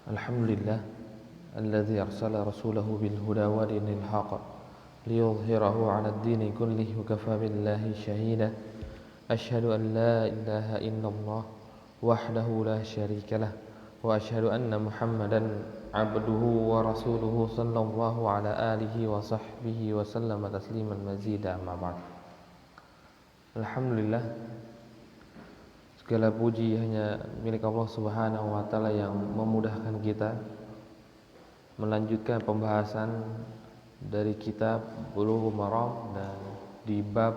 Alhamdulillah alladzi arsala rasulahu bil huda wa dinil haqq liyudhhirahu 'ala ad-dini kullihi wa kafa billahi shahida. Asyhadu an la ilaha illallah wahdahu la syarikalah wa asyhadu anna Muhammadan 'abduhu wa rasuluhu sallallahu ala alihi wa sahbihi wa sallama tasliman mazida amma ba'd. Alhamdulillah, segala puji hanya milik Allah Subhanahu wa taala yang memudahkan kita melanjutkan pembahasan dari kitab Bulughul Maram dan di bab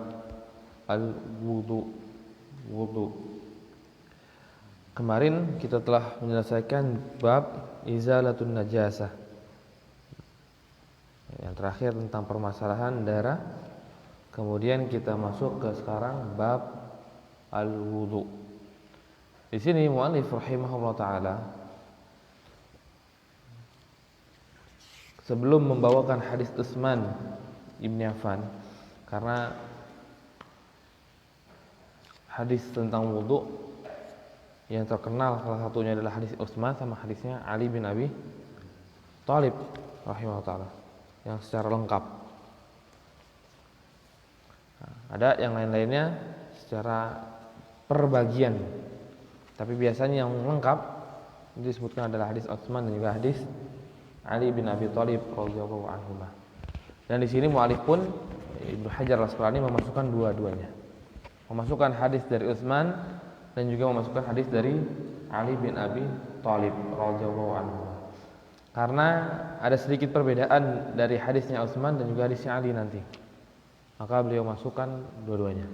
al-wudu. Kemarin kita telah menyelesaikan bab izalatun najasah. Yang terakhir tentang permasalahan darah. Kemudian kita masuk ke sekarang bab al-wudu. Di sini mu'allif rahimahullah taala sebelum membawakan hadis Utsman ibn Affan, karena hadis tentang wudu yang terkenal salah satunya adalah hadis Utsman sama hadisnya Ali bin Abi Thalib rahimahullah taala yang secara lengkap. Ada yang lain-lainnya secara perbagian, tapi biasanya yang lengkap disebutkan adalah hadis Utsman dan juga hadis Ali bin Abi Thalib radhiyallahu anhu. Dan di sini mu'allif pun Ibnu Hajar Al-Asqalani memasukkan dua-duanya. Memasukkan hadis dari Utsman dan juga memasukkan hadis dari Ali bin Abi Thalib radhiyallahu anhu. Karena ada sedikit perbedaan dari hadisnya Utsman dan juga hadisnya Ali nanti, maka beliau masukkan dua-duanya.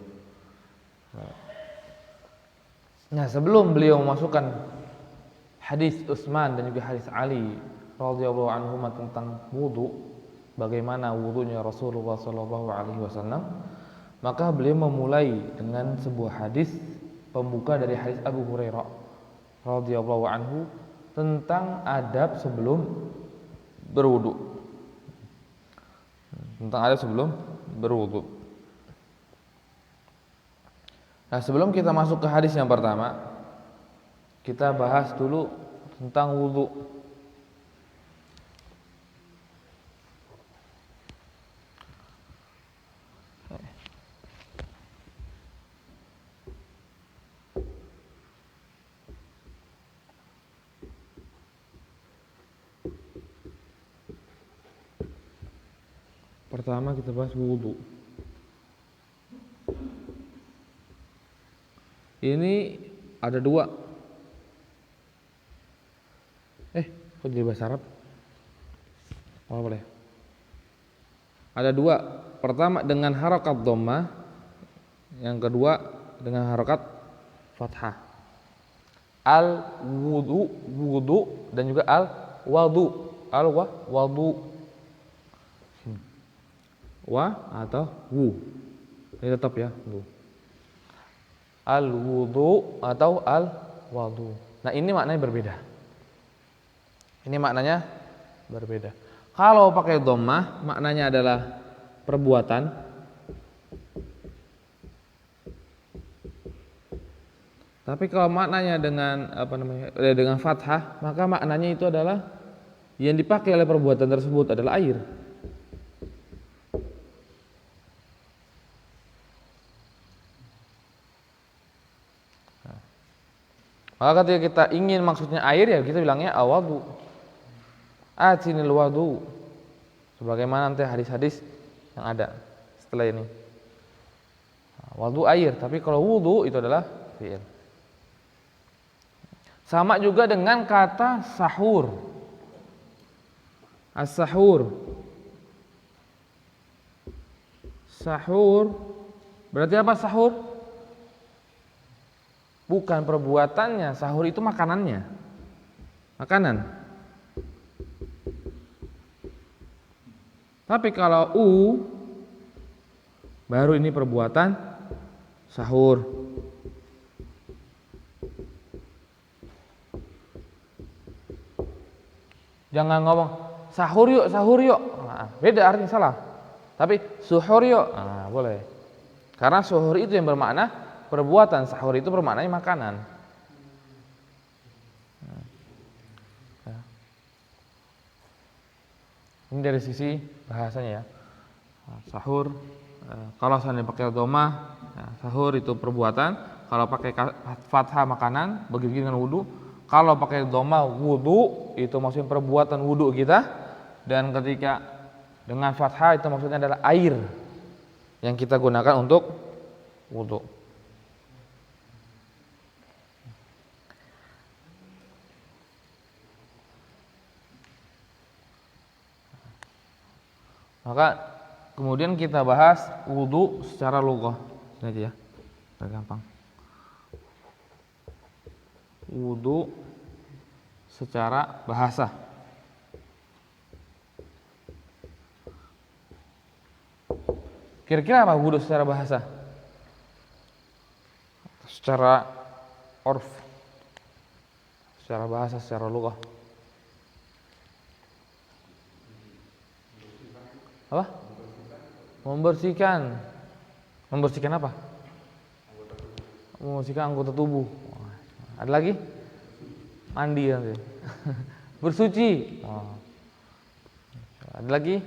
Nah, sebelum beliau memasukkan hadis Utsman dan juga hadis Ali radhiyallahu anhu tentang wudu, bagaimana wudunya Rasulullah sallallahu alaihi wasallam, maka beliau memulai dengan sebuah hadis pembuka dari hadis Abu Hurairah radhiyallahu anhu tentang adab sebelum berwudu. Tentang adab sebelum berwudu. Nah, sebelum kita masuk ke hadis yang pertama, kita bahas dulu tentang wudu. Pertama kita bahas wudu. Ini ada dua. Kok jadi bahasa Arab? Oh, boleh. Ada dua. Pertama dengan harakat dhammah, yang kedua dengan harakat fathah. Al-wudu, wudu, dan juga al-wadu. Al-wadu. Wa atau wu. Ini tetap ya, wu. Al-wudu atau al-wadu. Nah, ini maknanya berbeda. Ini maknanya berbeda. Kalau pakai dhammah, maknanya adalah perbuatan. Tapi kalau maknanya dengan fathah, maka maknanya itu adalah yang dipakai oleh perbuatan tersebut adalah air. Maka ketika kita ingin maksudnya air, ya kita bilangnya awadu. Atinil wadu. Sebagaimana nanti hadis-hadis yang ada setelah ini. Wadu air, tapi kalau wudu itu adalah fi'il. Sama juga dengan kata sahur. As-sahur. Sahur berarti apa sahur? Bukan perbuatannya, sahur itu makanannya. Makanan. Tapi kalau baru ini perbuatan sahur. Jangan ngomong sahur yuk. Nah, beda artinya, salah. Tapi suhur yuk. Nah, boleh. Karena suhur itu yang bermakna perbuatan, sahur itu bermaknanya makanan. Ini dari sisi bahasanya ya. Sahur, kalau seandainya pakai dhamma, sahur itu perbuatan. Kalau pakai fathah makanan, begitu dengan wudu. Kalau pakai dhamma wudu itu maksudnya perbuatan wudu kita. Dan ketika dengan fathah itu maksudnya adalah air yang kita gunakan untuk wudu. Maka kemudian kita bahas wudu secara lughah. Ini aja ya, biar gampang. Wudu secara bahasa. Kira-kira apa wudu secara bahasa? Secara orf, secara bahasa, secara lughah. Apa? Membersihkan. Membersihkan apa? Membersihkan anggota tubuh. Ada lagi? Mandi nanti. Bersuci. Ada lagi?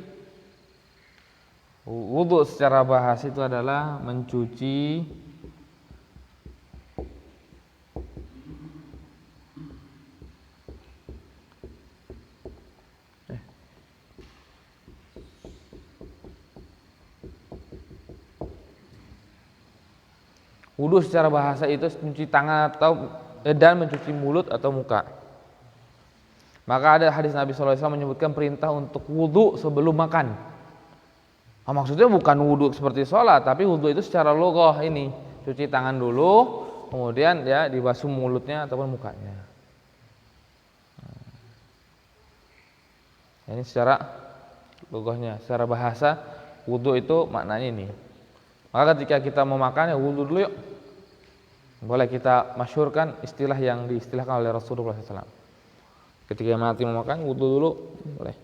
Wudu secara bahasa itu adalah mencuci wudu secara bahasa itu mencuci tangan dan mencuci mulut atau muka. Maka ada hadis Nabi SAW menyebutkan perintah untuk wudu sebelum makan. Maksudnya bukan wudu seperti sholat, tapi wudu itu secara lughah ini, cuci tangan dulu, kemudian ya dibasuh mulutnya ataupun mukanya. Ini secara lughahnya, secara bahasa wudu itu maknanya ini. Maka ketika kita mau makan ya wudu dulu yuk. Boleh kita masyhurkan istilah yang diistilahkan oleh Rasulullah SAW. Ketika nanti mau makan wudu dulu boleh.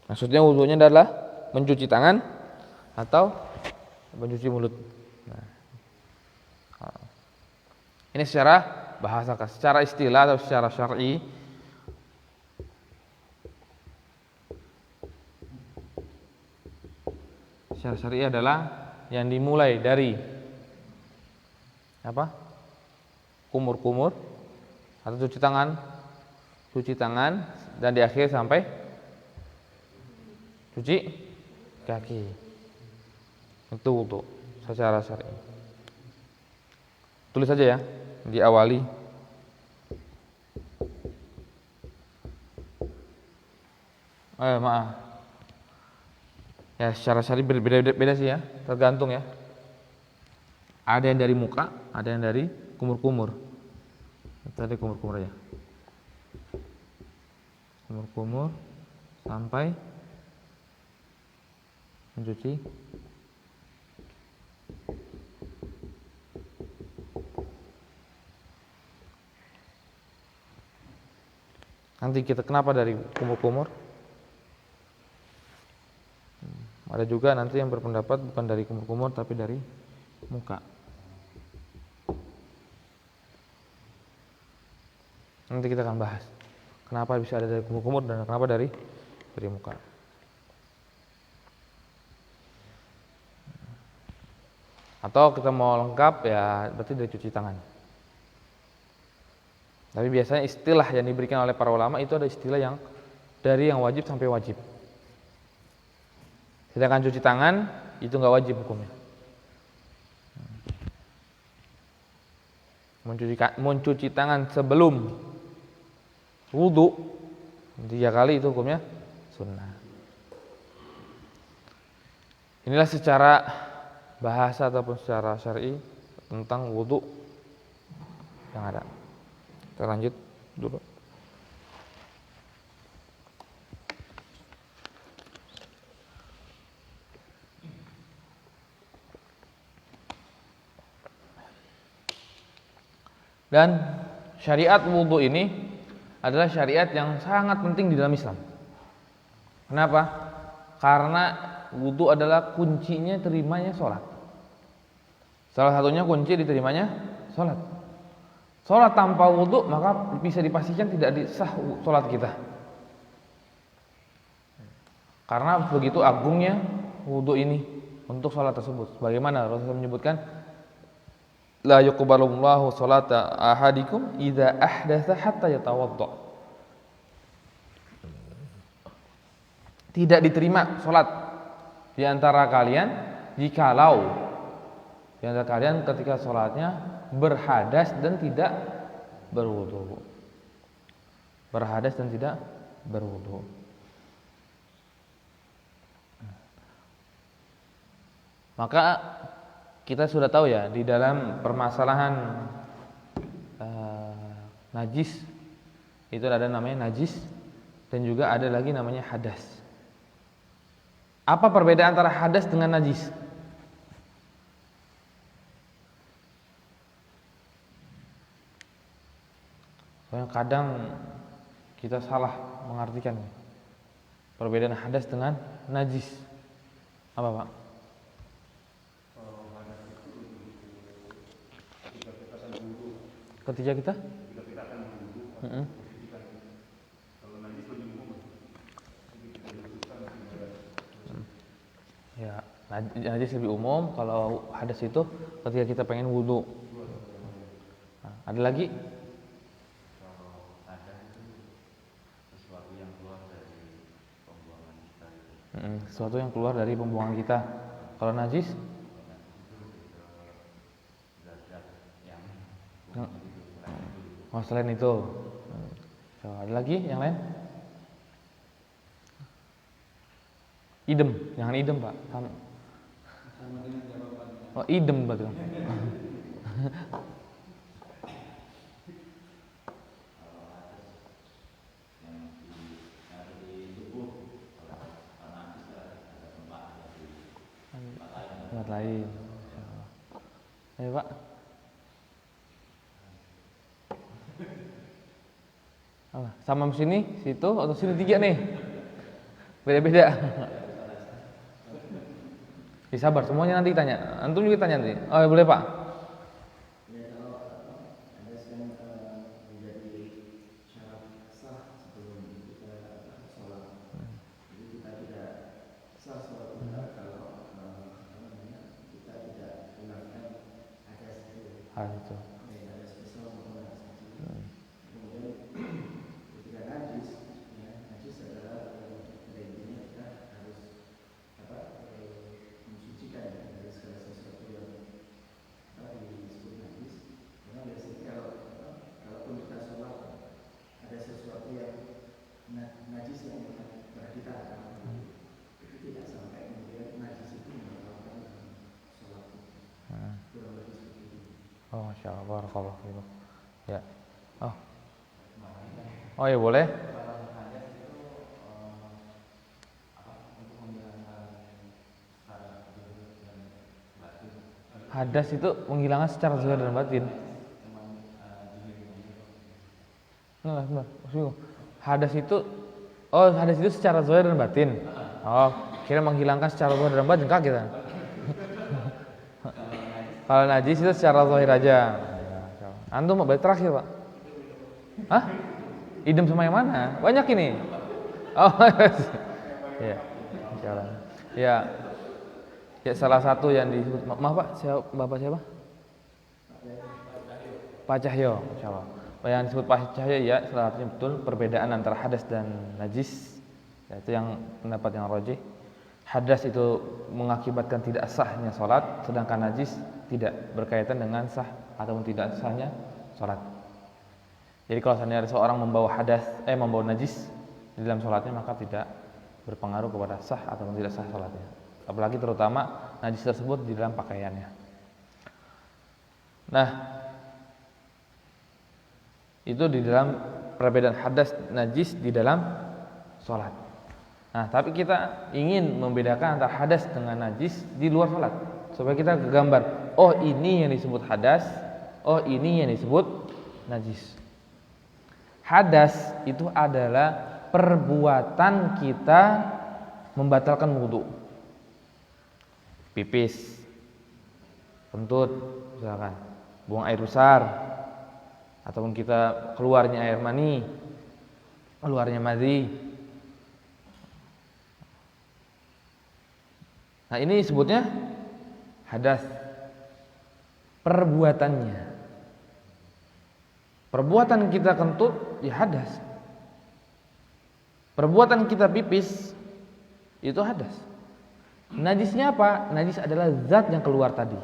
Maksudnya wudunya adalah mencuci tangan atau mencuci mulut. Ini secara bahasa, secara istilah atau secara syar'i. Secara syar'i adalah yang dimulai dari apa? Kumur-kumur atau cuci tangan dan di akhir sampai cuci kaki. Itu wudu secara syar'i. Tulis saja ya, diawali maaf. Ya secara syar'i beda sih ya, tergantung ya. Ada yang dari muka, ada yang dari kumur-kumur. Tadi kumur-kumur aja. Kumur-kumur sampai mencuci nanti kita kenapa dari kumur-kumur? Ada juga nanti yang berpendapat bukan dari kumur-kumur tapi dari muka. Nanti kita akan bahas kenapa bisa ada dari kumur-kumur dan kenapa dari muka. Atau kita mau lengkap ya berarti dari cuci tangan. Tapi biasanya istilah yang diberikan oleh para ulama itu ada istilah yang dari yang wajib sampai wajib. Sedangkan cuci tangan itu nggak wajib hukumnya. Mencuci tangan sebelum wudu 3 kali itu hukumnya sunnah. Inilah secara bahasa ataupun secara syar'i tentang wudu yang ada. Kita lanjut dulu. Dan syariat wudu ini adalah syariat yang sangat penting di dalam Islam. Kenapa? Karena wudu adalah kuncinya terimanya sholat. Salah satunya kunci diterimanya sholat. Sholat tanpa wudu maka bisa dipastikan tidak sah sholat kita. Karena begitu agungnya wudu ini untuk sholat tersebut. Bagaimana Rasulullah menyebutkan, la yuqbalullahu sholata ahadikum idza ahdatsa hatta yatawadda. Tidak diterima sholat di antara kalian jikalau di antara kalian ketika sholatnya berhadas dan tidak berwudu. Berhadas dan tidak berwudu. Maka kita sudah tahu ya, di dalam permasalahan najis itu ada namanya najis dan juga ada lagi namanya hadas. Apa perbedaan antara hadas dengan najis? Soalnya kadang kita salah mengartikan perbedaan hadas dengan najis. Apa Pak? Ketika kita akan berwudu. Ya, najis lebih umum. Kalau hadas itu ketika kita pengen wudu. Nah, ada lagi? Sesuatu yang keluar dari pembuangan kita. Kalau najis? Oh, selain itu. So, ada lagi yang lain? Idem, jangan idem Pak. Oh, idem betul. Tempat lain. Ayo Pak. Sama sini, situ, atau sini tiga nih? Beda-beda. Sabar, semuanya nanti tanya. Antum juga tanya nanti. Oh ya, boleh Pak. Itu. Oh, Masya Allah, barakallahu fiikum. Ya. Oh ya boleh. Hadas itu menghilangkan secara zahir dan batin. Nah, hadas itu, hadas itu secara zahir dan batin. Oh, kira menghilangkan secara zahir dan batin, kaget kan? Kalau najis itu secara zahir aja. Antum mau balik terakhir Pak? Hah? Idem sama yang mana? Banyak ini. Oh, ya, insyaallah. Ya, ya salah satu yang disebut. Maaf Pak, Bapak siapa? Pak Cahyo, insyaallah. Yang disebut Pak Cahyo ya, salah satunya betul perbedaan antara hadas dan najis. Yaitu yang pendapat yang rajih. Hadas itu mengakibatkan tidak sahnya sholat, sedangkan najis tidak berkaitan dengan sah ataupun tidak sahnya sholat. Jadi kalau seandainya ada seorang membawa najis di dalam sholatnya, maka tidak berpengaruh kepada sah ataupun tidak sah sholatnya. Apalagi terutama najis tersebut di dalam pakaiannya. Nah, itu di dalam perbedaan hadas najis di dalam sholat. Nah, tapi kita ingin membedakan antara hadas dengan najis di luar sholat, supaya kita gambar, oh ini yang disebut hadas, oh ini yang disebut najis. Hadas itu adalah perbuatan kita membatalkan wudu. Pipis, kentut, misalkan, buang air besar, ataupun kita keluarnya air mani, keluarnya madhi. Nah, ini disebutnya hadas. Perbuatannya. Perbuatan kita kentut ya hadas. Perbuatan kita pipis itu hadas. Najisnya apa? Najis adalah zat yang keluar tadi.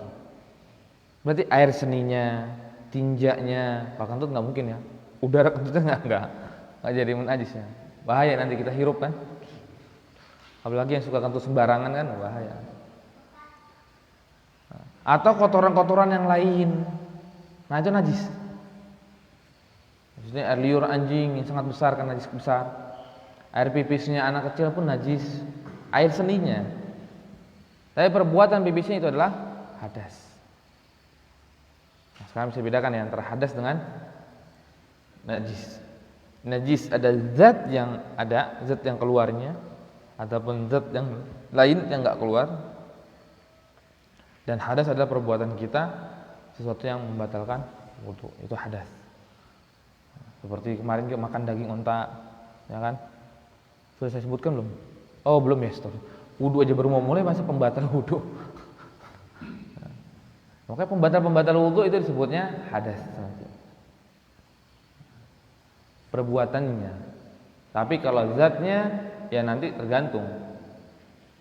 Berarti air seninya, tinjaknya, kalau kentut nggak mungkin ya. Udara kentutnya nggak jadi najisnya. Bahaya nanti kita hirup kan. Apalagi yang suka kentut sembarangan kan bahaya. Atau kotoran-kotoran yang lain. Nah, itu najis. Maksudnya air liur anjing yang sangat besar kan najis besar. Air pipisnya anak kecil pun najis. Air seninya. Tapi perbuatan pipisnya itu adalah hadas. Nah, sekarang bisa bedakan ya antara hadas dengan najis. Najis ada zat yang ada, zat yang keluarnya, ataupun zat yang lain yang enggak keluar. Dan hadas adalah perbuatan kita sesuatu yang membatalkan wudu, itu hadas. Seperti kemarin kita makan daging onta, ya kan? Sudah saya sebutkan belum? Oh, belum ya, stop. Wudu aja baru mau mulai masa pembatal wudu. Makanya pembatal wudu itu disebutnya hadas. Perbuatannya. Tapi kalau zatnya ya nanti tergantung.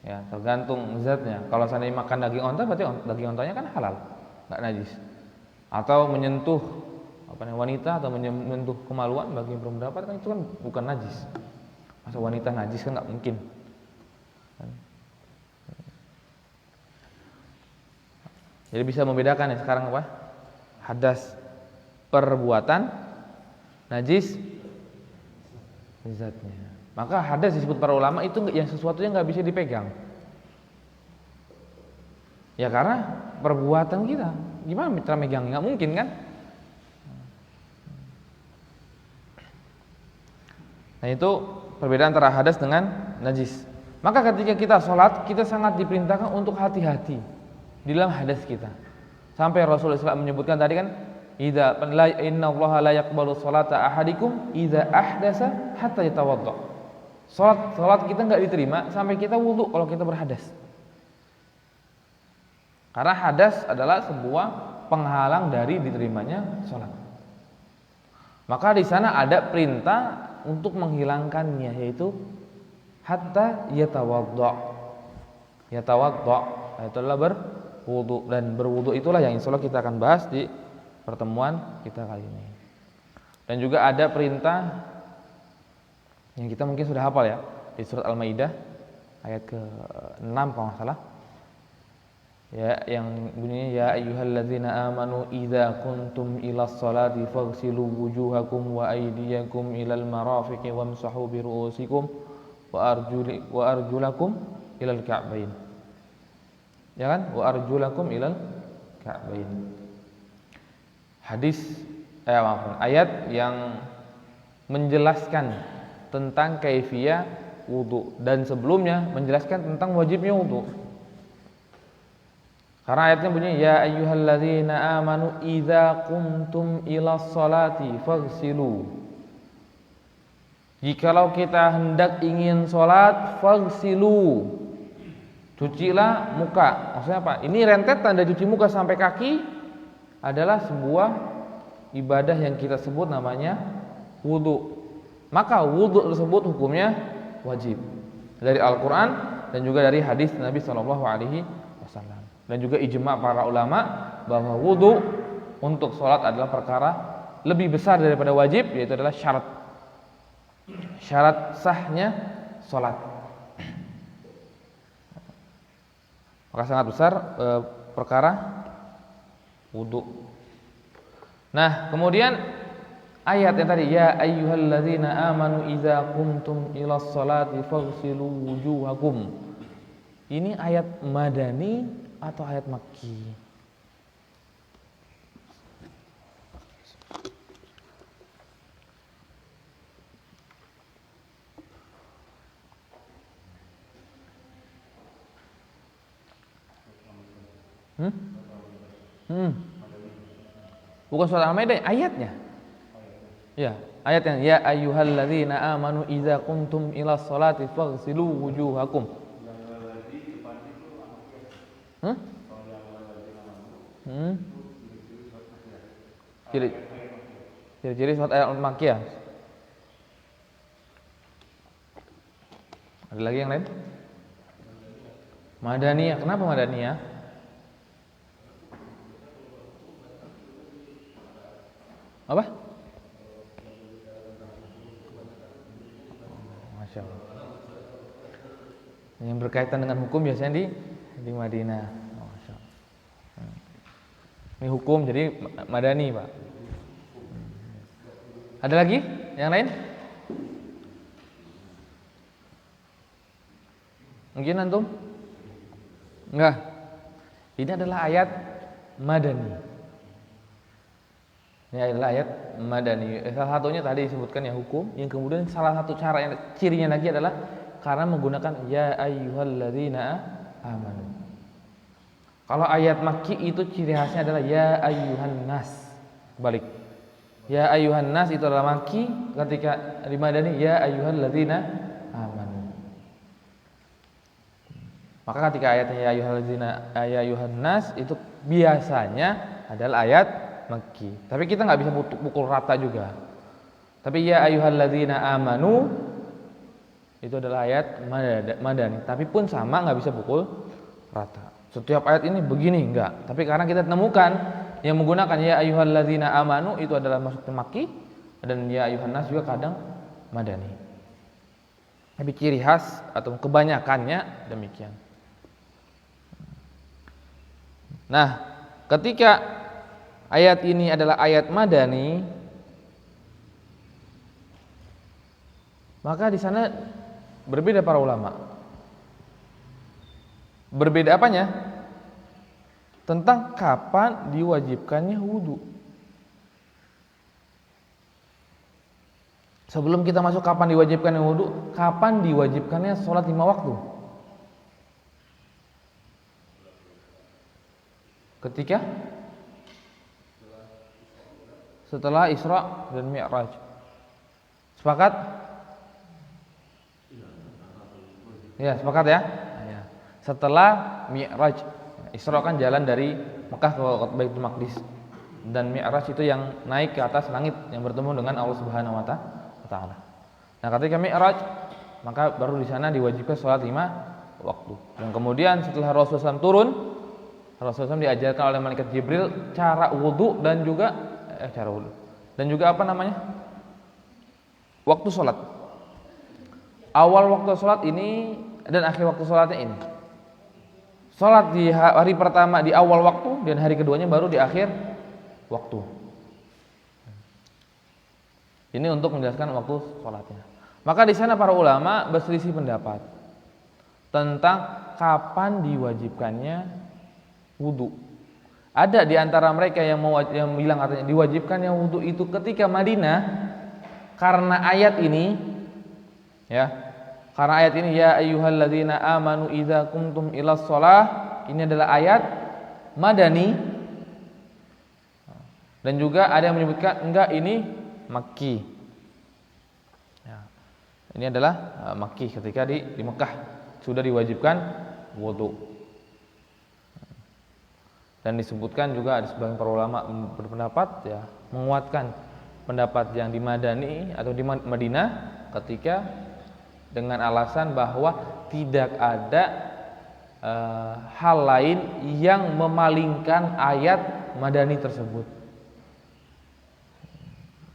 Ya, tergantung zatnya. Kalau seandainya makan daging onta berarti daging ontanya kan halal, enggak najis. Atau menyentuh wanita atau menyentuh kemaluan bagi yang belum mendapat kan itu kan bukan najis. Masa wanita najis kan enggak mungkin. Jadi bisa membedakan ya sekarang apa? Hadas perbuatan, najis zatnya. Maka hadas disebut para ulama itu yang sesuatu yang nggak bisa dipegang. Ya karena perbuatan kita. Gimana cara megang? Nggak mungkin kan? Nah itu perbedaan antara hadas dengan najis. Maka ketika kita sholat, kita sangat diperintahkan untuk hati-hati di dalam hadas kita. Sampai Rasulullah SAW menyebutkan tadi kan, innallaha la yaqbalu sholata ahadikum idza ahdasa hatta yatawadda. Salat kita enggak diterima sampai kita wudu kalau kita berhadas. Karena hadas adalah sebuah penghalang dari diterimanya salat. Maka di sana ada perintah untuk menghilangkannya, yaitu hatta yatawadda. Yatawadda itu adalah berwudu, dan berwudu itulah yang insyaallah kita akan bahas di pertemuan kita kali ini. Dan juga ada perintah yang kita mungkin sudah hafal ya, di surat Al-Maidah ayat ke-6 kalau enggak salah. Ya, yang bunyinya ya ayyuhalladzina amanu idza kuntum ilas salati faghsilu wujuhakum wa aydiyakum ilal marafiqi wamsahu bi ru'usikum wa arjulakum ilal ka'bain. Ya kan? Wa arjulakum ilal ka'bain. Ayat yang menjelaskan tentang kaifiyah wudu, dan sebelumnya menjelaskan tentang wajibnya wudu. Karena ayatnya bunyi ya ayyuhalladzina amanu idza qumtum ilas salati faghsilu. Jikalau kita hendak ingin salat, faghsilu, cucilah muka. Maksudnya apa? Ini rentetan dari cuci muka sampai kaki adalah sebuah ibadah yang kita sebut namanya wudu. Maka wudu tersebut hukumnya wajib dari Al-Quran dan juga dari hadis Nabi SAW, dan juga ijma' para ulama bahwa wudu untuk sholat adalah perkara lebih besar daripada wajib, yaitu adalah syarat sahnya sholat. Maka sangat besar perkara wudu. Nah kemudian ayat yang tadi ya ayyuhalladzina amanu idza qumtum ilas salati faghsilu wujuhakum. Ini ayat madani atau ayat makki? Bukan surat Al-Maidah, ayatnya. Ya, ayatnya ya ayyuhalladzina amanu idza qumtum ilas salati faghsilu wujuhakum. Hmm? Ciri-ciri surat ayat Makkiyah. Ada lagi yang lain? Madaniyah. Kenapa Madaniyah? Apa? Masya Allah. Yang berkaitan dengan hukum biasanya di Madinah. Masya Allah. Ini hukum jadi Madani, Pak. Ada lagi yang lain? Mungkin antum? Enggak. Ini adalah ayat Madani. Ini adalah ayat Madani. Salah satunya tadi disebutkan ya hukum. Yang kemudian salah satu cara yang cirinya lagi adalah karena menggunakan ya ayyuhalladzina amanu. Kalau ayat Makki itu ciri khasnya adalah ya ayyuhan nas. Balik. Ya ayyuhan nas itu adalah Makki, ketika di Madani ya ayyuhalladzina amanu. Maka ketika ayatnya ya ayyuhan nas itu biasanya adalah ayat Makki. Tapi kita nggak bisa pukul rata juga. Tapi ya ayyuhalladzina amanu itu adalah ayat Madani. Tapi pun sama, nggak bisa pukul rata. Setiap ayat ini begini enggak. Tapi karena kita temukan yang menggunakan ya ayyuhalladzina amanu itu adalah maksudnya Makki, dan ya ayyuhan nas juga kadang Madani. Tapi ciri khas atau kebanyakannya demikian. Nah, ketika ayat ini adalah ayat Madani, maka di sana berbeda para ulama. Berbeda apanya? Tentang kapan diwajibkannya wudu. Sebelum kita masuk kapan diwajibkannya wudu, kapan diwajibkannya sholat 5 waktu? Ketika setelah Isra dan Mi'raj. Sepakat? Ya, sepakat ya? Setelah Mi'raj. Isra kan jalan dari Mekah ke Baitul Maqdis, dan Mi'raj itu yang naik ke atas langit yang bertemu dengan Allah Subhanahu wa taala. Nah, ketika Mi'raj, maka baru di sana diwajibkan sholat 5 waktu. Dan kemudian setelah Rasulullah SAW turun, Rasulullah SAW diajarkan oleh malaikat Jibril cara wudu dan juga apa namanya? Waktu sholat. Awal waktu sholat ini dan akhir waktu sholatnya ini. Sholat di hari pertama di awal waktu, dan hari keduanya baru di akhir waktu. Ini untuk menjelaskan waktu sholatnya. Maka di sana para ulama berselisih pendapat tentang kapan diwajibkannya wudu. Ada di antara mereka yang bilang artinya diwajibkannya wudu itu ketika Madinah karena ayat ini, ya. Karena ayat ini ya ayyuhalladzina amanu idza qumtum ilas shalah, ini adalah ayat Madani. Dan juga ada yang menyebutkan enggak, ini Makki. Ya. Ini adalah Makki, ketika di Mekah sudah diwajibkan wudu. Dan disebutkan juga ada sebagian para ulama berpendapat ya menguatkan pendapat yang di Madani atau di Madinah ketika dengan alasan bahwa tidak ada hal lain yang memalingkan ayat Madani tersebut.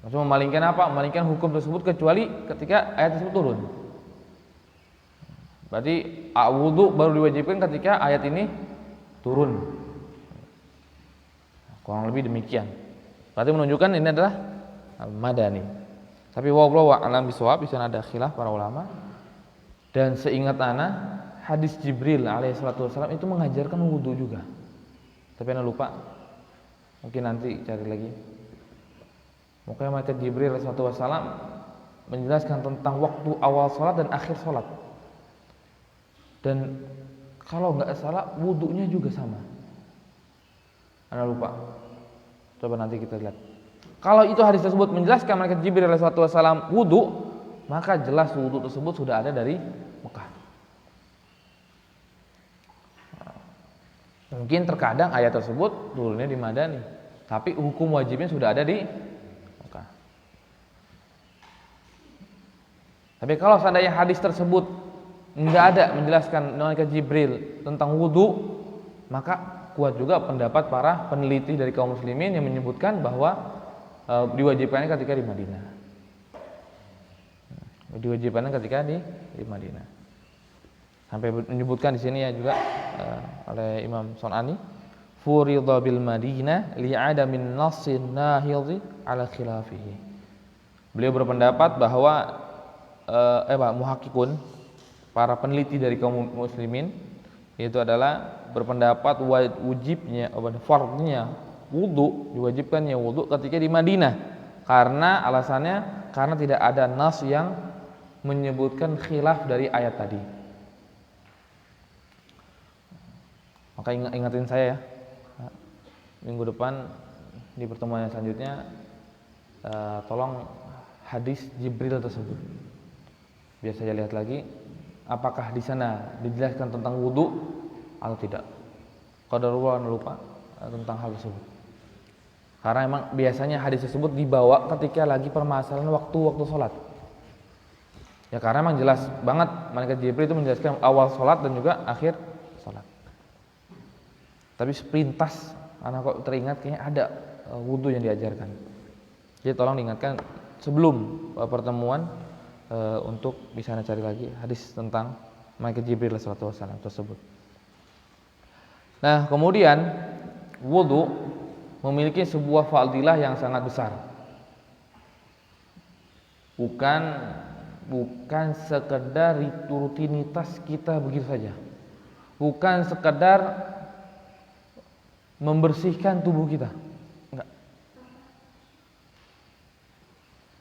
Maksudnya memalingkan apa? Memalingkan hukum tersebut kecuali ketika ayat tersebut turun. Berarti wudu baru diwajibkan ketika ayat ini turun. Kurang lebih demikian. Berarti menunjukkan ini adalah Madani. Tapi wallahu a'lam bishawab, di sana ada khilaf para ulama. Dan seingat ana, hadis Jibril alaihissalatu wassalam itu mengajarkan wudu juga. Tapi ana lupa. Mungkin nanti cari lagi. Maka malaikat Jibril alaihissalatu wassalam menjelaskan tentang waktu awal salat dan akhir salat. Dan kalau enggak salah wudunya juga sama. Ana lupa. Coba nanti kita lihat. Kalau itu hadis tersebut menjelaskan malaikat Jibril alaihissalatu wassalam wudu, maka jelas wudu tersebut sudah ada dari Mekah. Mungkin terkadang ayat tersebut turunnya di Madani, tapi hukum wajibnya sudah ada di Mekah. Tapi kalau seandainya hadis tersebut enggak ada menjelaskan malaikat Jibril tentang wudu, maka kuat juga pendapat para peneliti dari kaum muslimin yang menyebutkan bahwa diwajibkannya ketika di Madinah. Diwajibkannya ketika di Madinah. Sampai menyebutkan di sini ya juga oleh Imam Sun'ani, furidha bil Madinah li'adamin nassin nahidhi ala khilafihi. Beliau berpendapat bahwa muhakkikun, para peneliti dari kaum muslimin itu adalah berpendapat wajibnya, fardnya wudu, diwajibkannya wudu ketika di Madinah, karena alasannya karena tidak ada nas yang menyebutkan khilaf dari ayat tadi. Maka ingatin saya ya, minggu depan di pertemuan yang selanjutnya tolong hadis Jibril tersebut biar saya lihat lagi apakah di sana dijelaskan tentang wudu atau tidak. Qadarullah lupa tentang hal tersebut. Karena emang biasanya hadis tersebut dibawa ketika lagi permasalahan waktu sholat. Ya karena emang jelas banget malaikat Jibril itu menjelaskan awal sholat dan juga akhir sholat. Tapi sepintas anak kok teringat kayaknya ada wudu yang diajarkan. Jadi tolong diingatkan sebelum pertemuan untuk bisa cari lagi hadis tentang malaikat Jibril sallallahu alaihi wasallam tersebut. Nah, kemudian wudu memiliki sebuah fadilah yang sangat besar. Bukan sekedar rutinitas kita begitu saja. Bukan sekedar membersihkan tubuh kita. Enggak.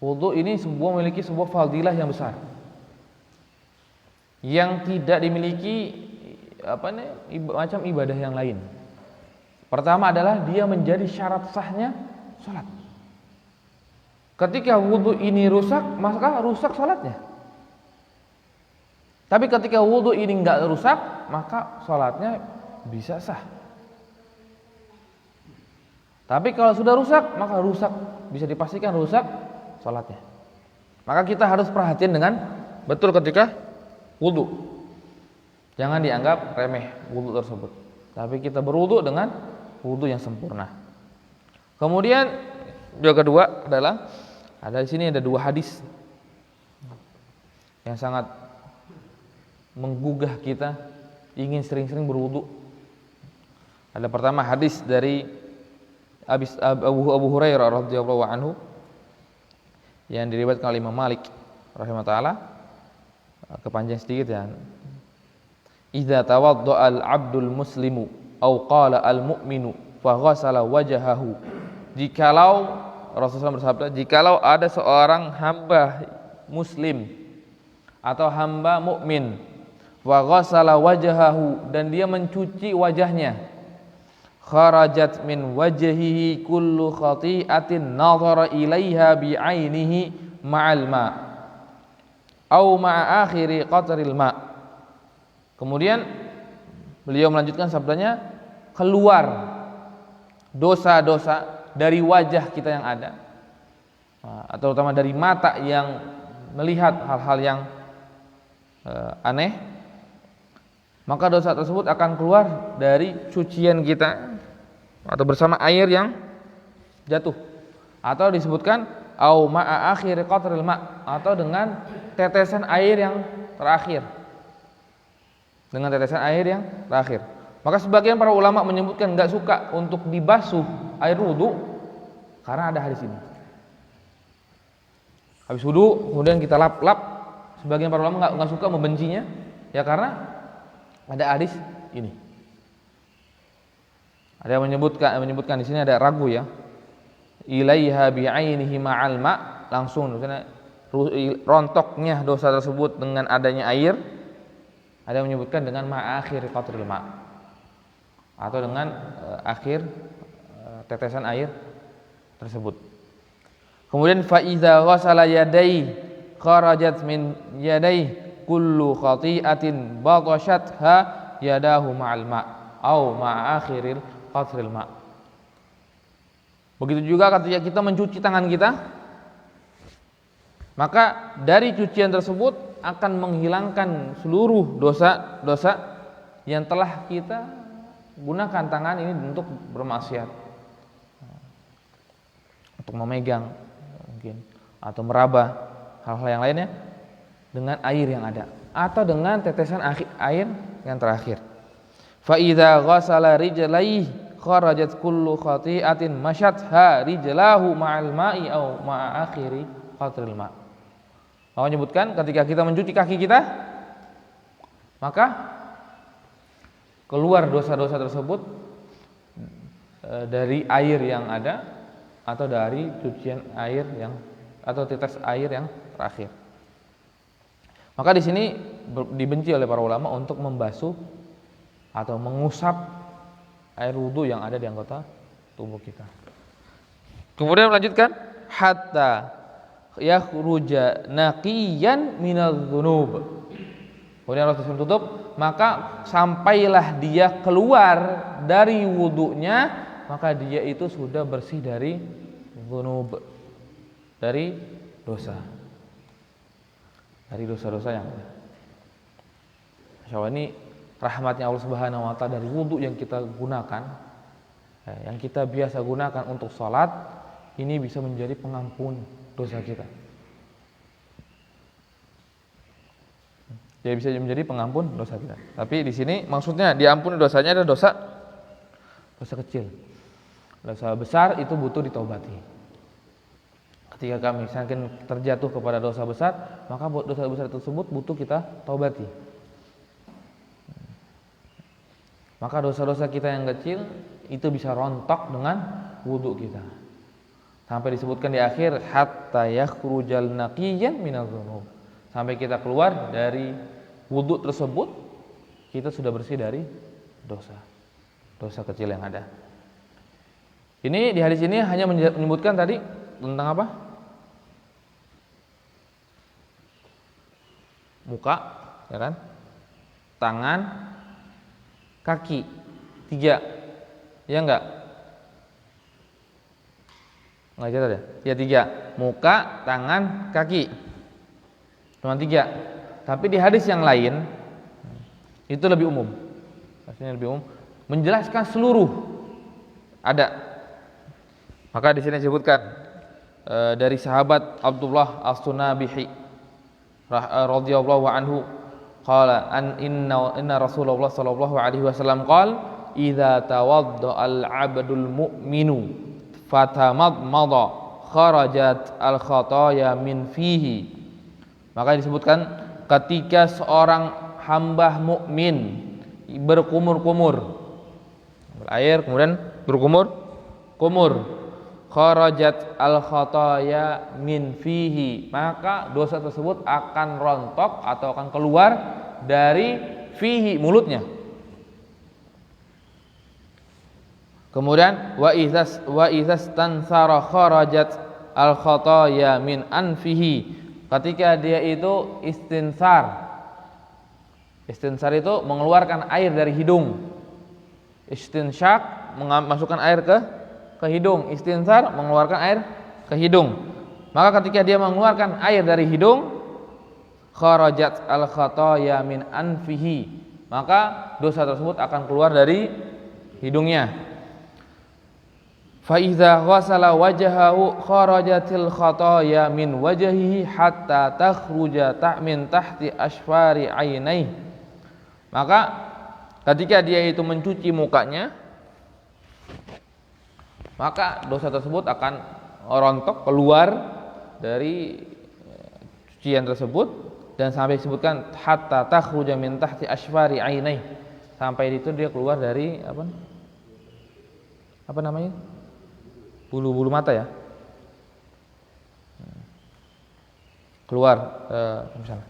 Wudu ini memiliki sebuah fadilah yang besar, yang tidak dimiliki macam ibadah yang lain. Pertama adalah dia menjadi syarat sahnya sholat. Ketika wudu ini rusak, maka rusak sholatnya. Tapi ketika wudu ini enggak rusak, maka sholatnya bisa sah. Tapi kalau sudah rusak, maka rusak, bisa dipastikan rusak sholatnya. Maka kita harus perhatian dengan betul ketika wudu. Jangan dianggap remeh wudu tersebut, tapi kita berwudu dengan wudu yang sempurna. Kemudian yang kedua adalah di sini ada dua hadis yang sangat menggugah kita ingin sering-sering berwudu. Ada pertama hadis dari Abu Hurairah radhiyallahu anhu yang diriwayatkan oleh Imam Malik rahimahullah taala, kepanjang sedikit ya. Idza tawaddaa al-'abdul muslimu aw qala al-mu'minu fa ghassala wajhahu. Jikalau Rasulullah bersabda, jikalau ada seorang hamba muslim atau hamba mukmin wa ghassala wajhahu, dan dia mencuci wajahnya, kharajat min wajhihi kullu khati'atin nadhara ilaiha bi'ainihi ma'al ma' au ma'a akhiri qatril ma'. Kemudian beliau melanjutkan sabdanya, keluar dosa-dosa dari wajah kita yang ada, atau terutama dari mata yang melihat hal-hal yang aneh, maka dosa tersebut akan keluar dari cucian kita atau bersama air yang jatuh, atau disebutkan au ma'a akhir qatril ma', atau dengan tetesan air yang terakhir, dengan tetesan air yang terakhir. Maka sebagian para ulama menyebutkan enggak suka untuk dibasuh air wudu karena ada hadis ini. Habis wudu kemudian kita lap-lap, sebagian para ulama enggak suka, membencinya ya karena ada hadis ini. Ada yang menyebutkan di sini ada ragu ya. Ilaiha bi'ainihi ma'al ma', langsung misalnya rontoknya dosa tersebut dengan adanya air. Ada yang menyebutkan dengan ma'akhir qatril ma', atau dengan akhir tetesan air tersebut. Kemudian fa iza ghasala yadai kharajat min yadai kullu khati'atin batashatha yadahu ma'al ma', au ma'a akhiril qatril ma. Begitu juga ketika kita mencuci tangan kita, maka dari cucian tersebut akan menghilangkan seluruh dosa-dosa yang telah kita gunakan tangan ini untuk bermaksiat, untuk memegang mungkin atau meraba hal-hal yang lainnya dengan air yang ada atau dengan tetesan air yang terakhir. Fa idza ghasala rijlaihi kharajat kullu khati'atin mashatha rijlahu ma'al ma'i au ma'a akhiri qatril ma'. Allah menyebutkan ketika kita mencuci kaki kita, maka keluar dosa-dosa tersebut dari air yang ada atau dari cucian air yang atau tetes air yang terakhir. Maka di sini dibenci oleh para ulama untuk membasuh atau mengusap air wudhu yang ada di anggota tubuh kita. Kemudian melanjutkan hatta yakhruja naqiyan minadz dzunub. Kemudian Allah tutup, maka sampailah dia keluar dari wudhunya, maka dia itu sudah bersih dari dzunub, dari dosa. Dari dosa-dosa yang ada. Insyaallah ini rahmatnya Allah Subhanahu wa taala dari wudhu yang kita gunakan, yang kita biasa gunakan untuk sholat, ini bisa menjadi pengampun dosa kita. Jadi bisa menjadi pengampun dosa kita. Tapi di sini maksudnya diampuni dosanya ada dosa kecil. Dosa besar itu butuh ditobati. Ketika kami saking terjatuh kepada dosa besar, maka dosa besar tersebut butuh kita tobati. Maka dosa-dosa kita yang kecil itu bisa rontok dengan wudu kita. Sampai disebutkan di akhir hatta yakhrujal naqiyan minadz dzunub. Sampai kita keluar dari wudu tersebut, kita sudah bersih dari dosa kecil yang ada. Ini di hadis ini hanya menyebutkan tadi tentang apa? Muka, ya kan? Tangan, kaki, 3, ya enggak? Enggak catat ya? Ya 3, muka, tangan, kaki, cuma 3. Tapi di hadis yang lain itu lebih umum, maksudnya lebih umum, menjelaskan seluruh ada. Maka di sini disebutkan dari sahabat Abdullah As-Sunabihi radhiyallahu anhu qala inna Rasulullah sallallahu alaihi wasallam qala idza tawadda al-'abdul mu'minu fatamadmada kharajat al-khataya min fihi. Maka disebutkan ketika seorang hamba mukmin berkumur-kumur air kemudian berkumur-kumur kharajat al-khataya min fihi, maka dosa tersebut akan rontok atau akan keluar dari fihi, mulutnya. Kemudian wa idzas tansara kharajat al-khataya min anfihi, ketika dia itu istinsar itu mengeluarkan air dari hidung. Istinsyak memasukkan air ke hidung, istinsar mengeluarkan air ke hidung. Maka ketika dia mengeluarkan air dari hidung, kharajat al-khataya min anfihi, maka dosa tersebut akan keluar dari hidungnya. Fa idza ghasala wajhahu kharajatil khataya min wajhihi hatta takhruja min tahti asfari ainaihi. Maka ketika dia itu mencuci mukanya, maka dosa tersebut akan rontok keluar dari cucian tersebut, dan sampai disebutkan hatta takhruja min tahti asfari ainaihi, sampai itu dia keluar dari apa namanya, bulu-bulu mata ya, keluar misalnya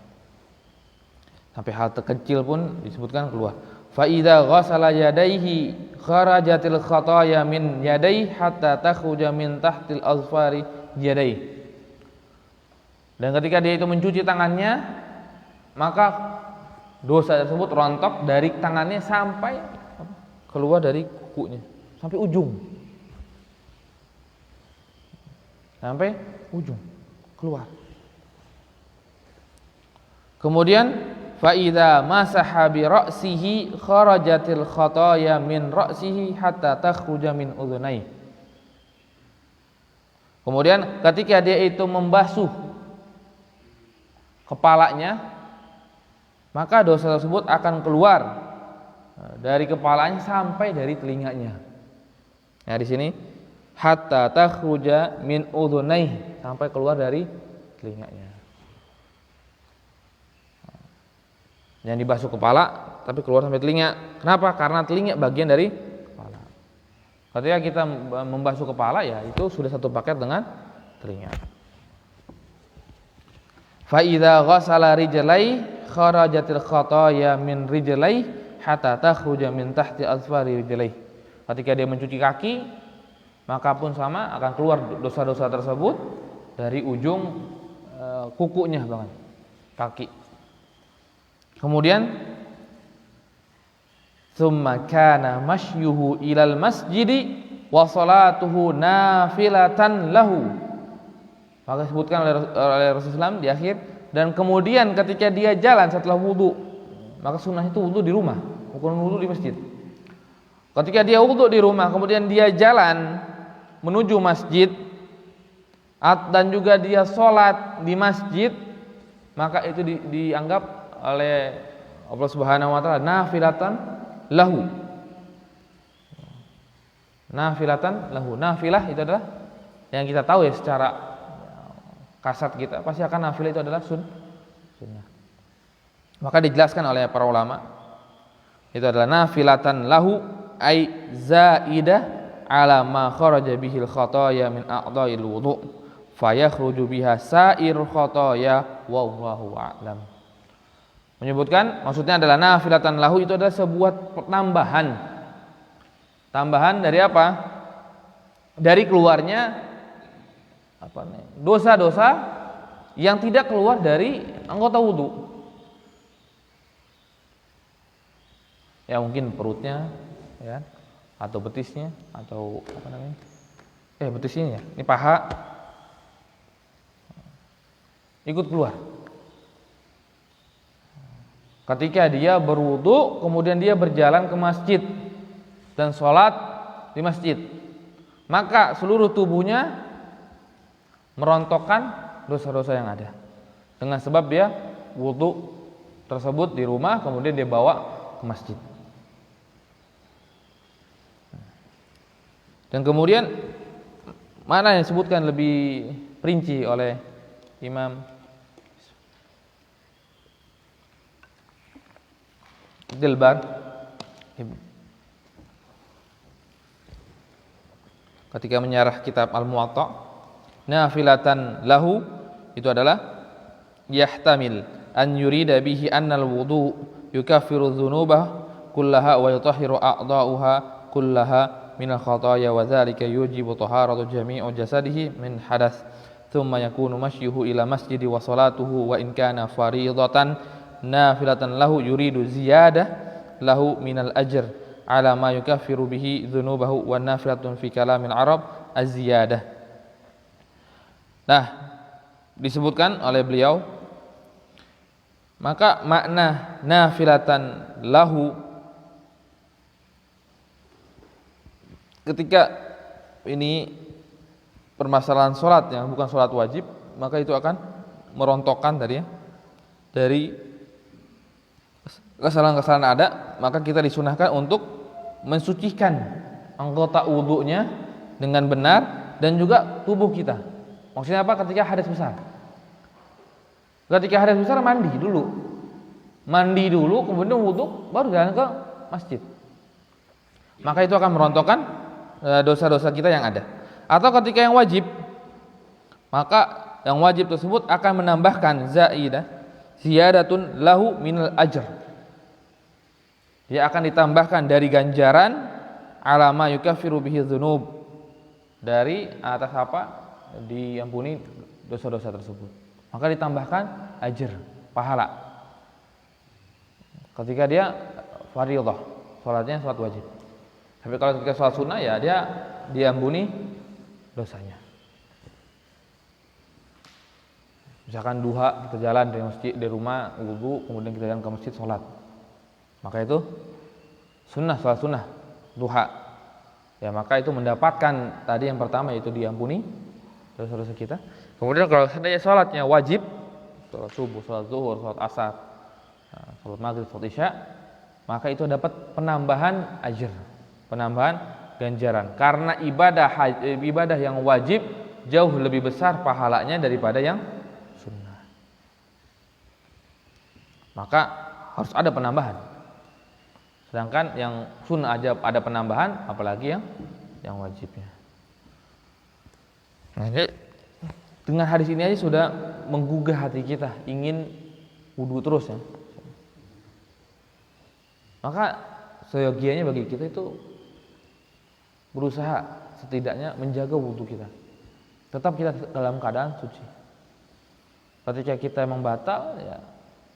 sampai hal terkecil pun disebutkan keluar. Fa idza ghasala yadayhi kharajatil khataya min yadayhi hatta takhruja min tahtil azfari yadayhi. Dan ketika dia itu mencuci tangannya, maka dosa tersebut rontok dari tangannya sampai keluar dari kukunya sampai ujung. Sampai ujung keluar. Kemudian fa idza masaha bi ra'sihi kharajatil khataaya min ra'sihi hatta takhruja min udhunai. Kemudian ketika dia itu membasuh kepalanya, maka dosa tersebut akan keluar dari kepalanya sampai dari telinganya. Nah, di sini hatta takhruja min udhunai, sampai keluar dari telinganya. Yang dibasuh kepala tapi keluar sampai telinga. Kenapa? Karena telinga bagian dari kepala. Ketika kita membasuh kepala, ya itu sudah satu paket dengan telinga. Fa idza ghassala rijlai kharajatil khataaya min rijlai hatta takhruja min tahti azfari rijlai. Ketika dia mencuci kaki, maka pun sama akan keluar dosa-dosa tersebut dari ujung kukunya banget kaki. Kemudian summa kana mashyuhu ilal masjidi wa salatuhu nafilatan lahu. Maka disebutkan oleh Rasulullah di akhir, dan kemudian ketika dia jalan setelah wudu, maka sunnah itu wudu di rumah, bukan wudu di masjid. Ketika dia wudu di rumah, kemudian dia jalan menuju masjid dan juga dia sholat di masjid, maka itu dianggap oleh Allah Subhanahu wa taala nafilatan lahu. Nafilatan lahu. Nafilah itu adalah yang kita tahu ya secara kasat kita, pasti akan nafilah itu adalah sunnah. Maka dijelaskan oleh para ulama, itu adalah nafilatan lahu ay zaidah ala ma kharaja bihil khataaya min a'dha'il wudu fayakhruju biha sa'irul khataaya wallahu a'lam. Menyebutkan maksudnya adalah nafilatan lahu itu adalah sebuah tambahan dari apa? Dari keluarnya dosa-dosa yang tidak keluar dari anggota wudu. Ya mungkin perutnya, ya, atau betisnya, atau apa namanya? Betisnya ya. Ini paha ikut keluar. Ketika dia berwudu, kemudian dia berjalan ke masjid dan sholat di masjid, maka seluruh tubuhnya merontokkan dosa-dosa yang ada dengan sebab dia wudu tersebut di rumah, kemudian dia bawa ke masjid. Dan kemudian mana yang disebutkan lebih rinci oleh Imam Dilbar ketika menyarah kitab Al-Muwatta, nafilatan lahu itu adalah yahtamil an yurida bihi annal wudu yukaffiru dzunubah kullaha wa yutahhiru a'dha'uha kullaha minal khataaya wa dzalika yujibu taharatu jami'u jasadihi min hadath thumma yakunu mashyuhu ila masjidi wa salatuhu wa in kana fariidatan nafilatan lahu yuridu ziyadah lahu minal ajr ala ma yukaffiru bihi dzunubahu wa nafilatun fi kalamil arab az-ziyadah. Nah, disebutkan oleh beliau, maka makna nafilatan lahu ketika ini permasalahan sholat yang bukan sholat wajib, maka itu akan merontokkan tadi ya, dari kesalahan-kesalahan ada, maka kita disunahkan untuk mensucikan anggota wudunya dengan benar dan juga tubuh kita. Maksudnya apa? Ketika hadas besar. Ketika hadas besar mandi dulu, kemudian wudu, baru jalan ke masjid. Maka itu akan merontokkan dosa-dosa kita yang ada. Atau ketika yang wajib, maka yang wajib tersebut akan menambahkan ziyadatun lahu minal ajr. Dia akan ditambahkan dari ganjaran alama yukaffiru bihi dzunub, dari atas apa diampuni dosa-dosa tersebut. Maka ditambahkan ajr, pahala. Ketika dia fardhiyah, salatnya salat wajib. Tapi kalau ketika sholat sunnah ya dia diampuni dosanya. Misalkan duha kita jalan dari masjid, dari rumah wudu, kemudian kita jalan ke masjid sholat, maka itu sunnah, sholat sunnah duha. Ya maka itu mendapatkan tadi yang pertama yaitu diampuni dosa-dosa kita. Kemudian kalau seandainya sholatnya wajib, sholat subuh, sholat zuhur, sholat asar, sholat maghrib, sholat isya, maka itu dapat penambahan ajr, penambahan ganjaran. Karena ibadah yang wajib jauh lebih besar pahalanya daripada yang sunnah. Maka harus ada penambahan. Sedangkan yang sunnah aja ada penambahan, apalagi yang wajibnya. Nah, dengan hadis ini aja sudah menggugah hati kita, ingin wudu terus ya. Maka seyogianya bagi kita itu berusaha setidaknya menjaga wudu kita. Tetap kita dalam keadaan suci. Ketika kita memang batal ya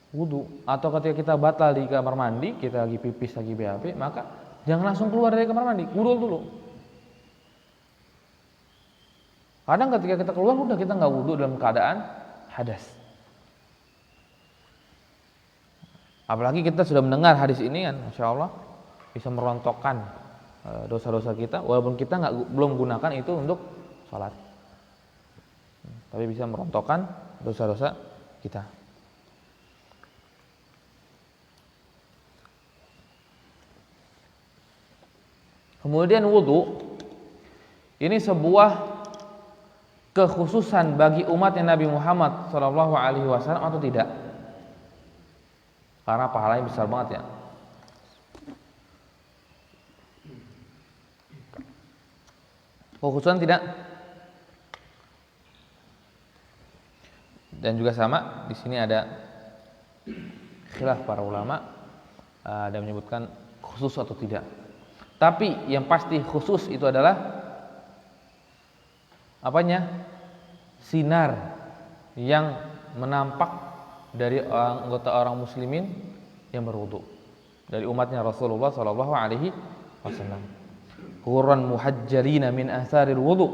wudu, atau ketika kita batal di kamar mandi, kita lagi pipis, lagi BAB, maka jangan langsung keluar dari kamar mandi, wudu dulu. Kadang ketika kita keluar udah kita nggak wudu dalam keadaan hadas. Apalagi kita sudah mendengar hadis ini kan, Masya Allah bisa merontokkan dosa-dosa kita, walaupun kita belum gunakan itu untuk sholat, tapi bisa merontokkan dosa-dosa kita. Kemudian wudu ini sebuah kekhususan bagi umatnya Nabi Muhammad SAW atau tidak? Karena pahalanya besar banget ya. Kekhususan tidak? Dan juga sama di sini ada khilaf para ulama, ada menyebutkan khusus atau tidak. Tapi yang pasti khusus itu adalah apanya? Sinar yang menampak dari anggota orang muslimin yang berwudu, dari umatnya Rasulullah sallallahu alaihi wasallam. Qurran muhajjalina min atharil wudu.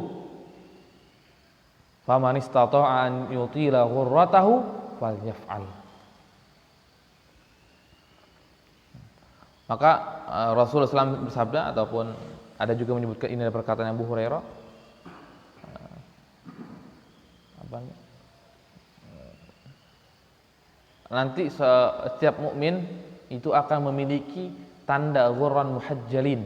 Faman istata'a an yutila ghurratahu falyaf'al. Maka Rasulullah SAW bersabda, ataupun ada juga menyebutkan ini ada perkataan Abu Hurairah, nanti setiap mukmin itu akan memiliki tanda ghurran muhajjalin.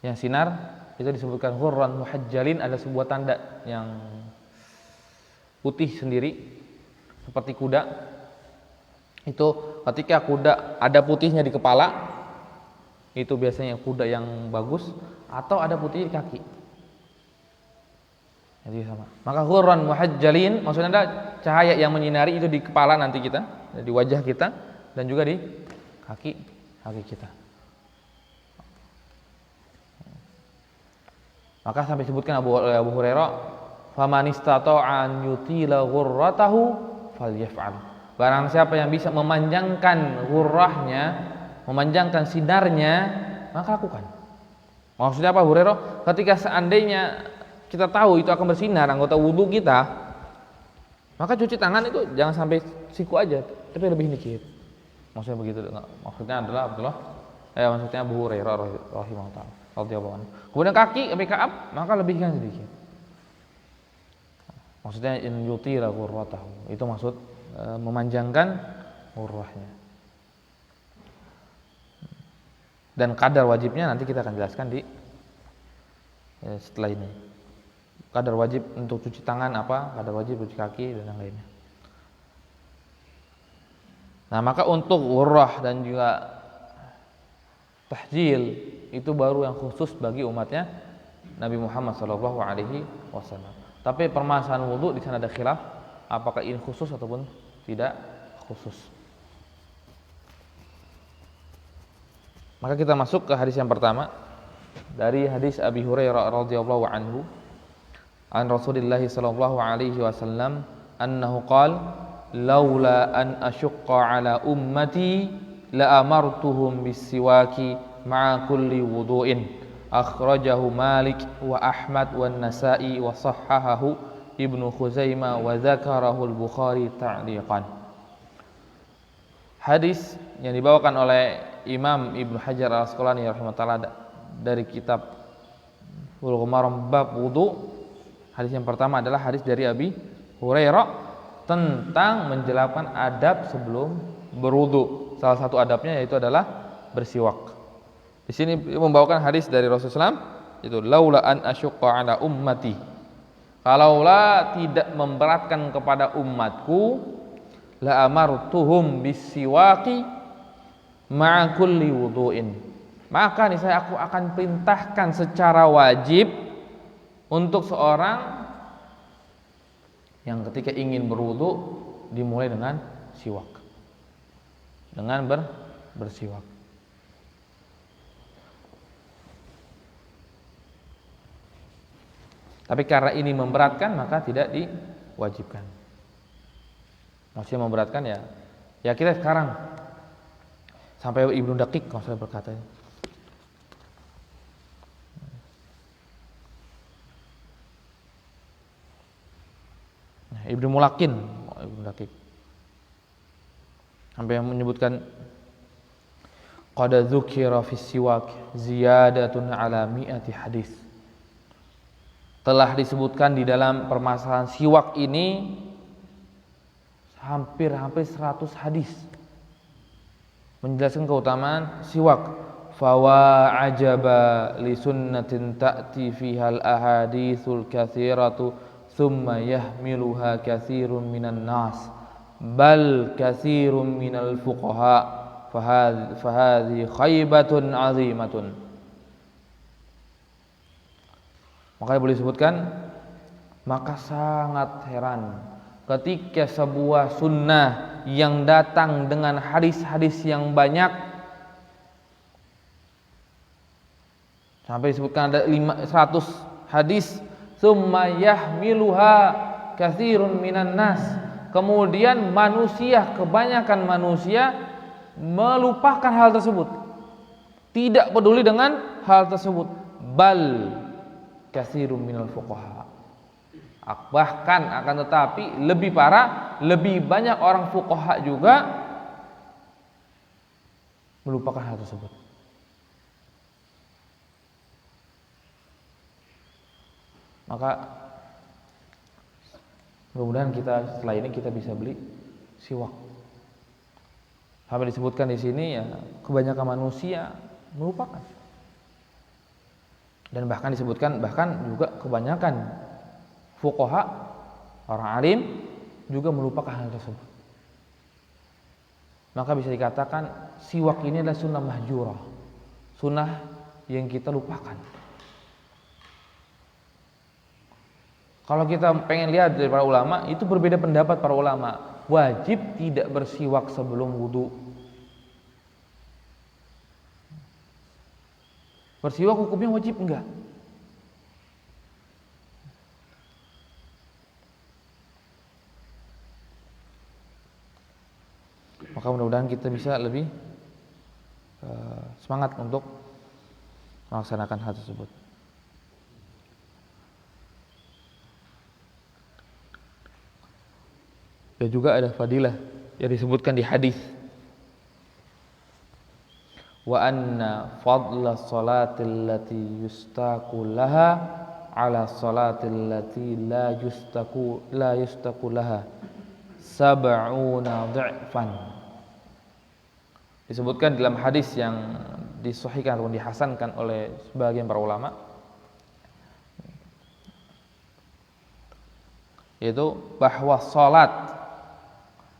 Yang sinar itu disebutkan ghurran muhajjalin, ada sebuah tanda yang putih sendiri seperti kuda. Itu ketika kuda ada putihnya di kepala, itu biasanya kuda yang bagus, atau ada putih di kaki. Jadi sama. Maka ghurran muhajjalin maksudnya ada cahaya yang menyinari itu di kepala nanti kita, di wajah kita, dan juga di kaki kita. Maka sampai sebutkan Abu Hurairah, "Faman istata'a an yutila ghurratahu falyaf'al." Barang siapa yang bisa memanjangkan ghurrahnya, memanjangkan sinarnya, maka lakukan. Maksudnya apa Hurairah? Ketika seandainya kita tahu itu akan bersinar anggota wudu kita, maka cuci tangan itu jangan sampai siku aja, tapi lebih dikit. Maksudnya begitu. Maksudnya adalah maksudnya Abu Hurairah radhiyallahu anhu. Kemudian kaki sampai ka'ab, maka lebihkan sedikit. Maksudnya in yutira ghurratahu. Itu maksud memanjangkan ghurrahnya. Dan kadar wajibnya nanti kita akan jelaskan di setelah ini. Kadar wajib untuk cuci tangan apa, kadar wajib cuci kaki dan yang lainnya. Nah, maka untuk ghurrah dan juga tahjil itu baru yang khusus bagi umatnya Nabi Muhammad SAW. Tapi permasalahan wudu di sana ada khilaf, apakah ini khusus ataupun tidak khusus. Maka kita masuk ke hadis yang pertama dari hadis Abi Hurairah radhiyallahu anhu. An Rasulillah sallallahu alaihi wasallam annahu qala laula an asyqa ala ummati la amartuhum bis-siwaki ma'a kulli wudu'in. Akhrajahu Malik wa Ahmad wa Nasa'i wa sahhahahu Ibnu Khuzaimah wa dzakarahu Al-Bukhari ta'liqan. Hadis yang dibawakan oleh Imam Ibnu Hajar Al-Asqalani rahimahullah dari kitab Bulughul Maram bab wudu. Hadis yang pertama adalah hadis dari Abi Hurairah tentang menjelaskan adab sebelum berwudu. Salah satu adabnya yaitu adalah bersiwak. Di sini membawakan hadis dari Rasulullah SAW, itu laula an asyqa ala ummati. Kalaulah tidak memberatkan kepada umatku, la amartuhum bisiwaki ma'a kulli wudu'in. Maka niscaya aku akan perintahkan secara wajib untuk seorang yang ketika ingin berwudu dimulai dengan siwak. Dengan bersiwak. Tapi karena ini memberatkan maka tidak diwajibkan. Maksudnya memberatkan ya kita sekarang sampai Ibnu Daqiq kalau saya berkata. Nah, Ibnu Mulakin, Ibnu Daqiq sampai yang menyebutkan qad dzukira fi siwak ziyadatun ala mi'ati hadis. Telah disebutkan di dalam permasalahan siwak ini hampir 100 hadis menjelaskan keutamaan siwak. Fawa ajaba li sunnatin ta'ti fiha al-ahaditsul katsiratu thumma yahmiluha katsirun minan nas bal katsirun minal fuqaha fahadhi khaybatun azimatun. Makanya boleh disebutkan, maka sangat heran ketika sebuah sunnah yang datang dengan hadis-hadis yang banyak, sampai disebutkan ada 100 hadis, summa yahmiluha katsirun minan nas. Kemudian manusia, kebanyakan manusia melupakan hal tersebut, tidak peduli dengan hal tersebut. Bal katsirun minal fuqaha. Bahkan akan tetapi lebih parah, lebih banyak orang fuqaha juga melupakan hal tersebut. Maka mudah-mudahan kita setelah ini kita bisa beli siwak. Sampai disebutkan di sini ya kebanyakan manusia melupakan. Dan bahkan disebutkan juga kebanyakan fuqaha, orang alim juga melupakan hal tersebut. Maka bisa dikatakan siwak ini adalah sunnah mahjurah, sunnah yang kita lupakan. Kalau kita pengen lihat dari para ulama, itu berbeda pendapat para ulama. Wajib tidak bersiwak sebelum wudu. Bersiwak hukumnya wajib enggak? Maka mudah-mudahan kita bisa lebih semangat untuk melaksanakan hal tersebut. Dan juga ada fadilah yang disebutkan di hadis. Wa anna fadla salatil lati yustaqu laha ala salatil lati la yustaqu laha sab'una dhi'fan. Disebutkan dalam hadis yang disahihkan atau dihasankan oleh sebagian para ulama, yaitu bahwa salat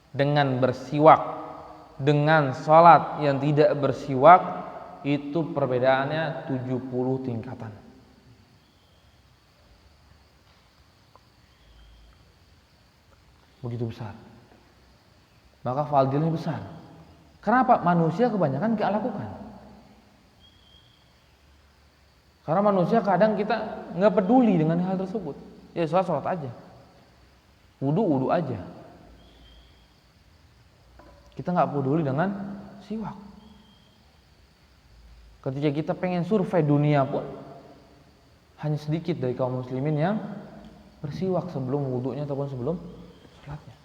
dengan bersiwak dengan salat yang tidak bersiwak itu perbedaannya 70 tingkatan. Begitu besar. Maka fadilnya besar. Kenapa? Manusia kebanyakan gak lakukan. Karena manusia kadang kita gak peduli dengan hal tersebut. Ya sholat aja, wudu aja. Kita nggak peduli dengan siwak. Ketika kita pengen survei dunia pun hanya sedikit dari kaum muslimin yang bersiwak sebelum wudunya ataupun sebelum salatnya.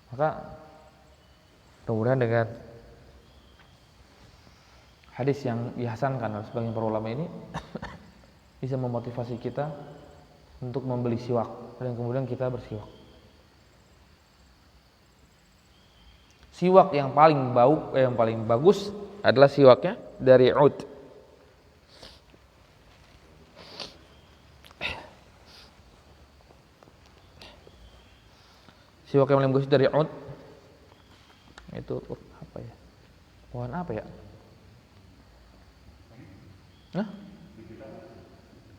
Maka mudah-mudahan dengan hadis yang dihasankan oleh sebagian para ulama ini bisa memotivasi kita untuk membeli siwak dan kemudian kita bersiwak. Siwak yang paling yang paling bagus adalah siwaknya dari ud. Siwak yang paling bagus dari ud itu apa ya? Pohon apa ya? Hah?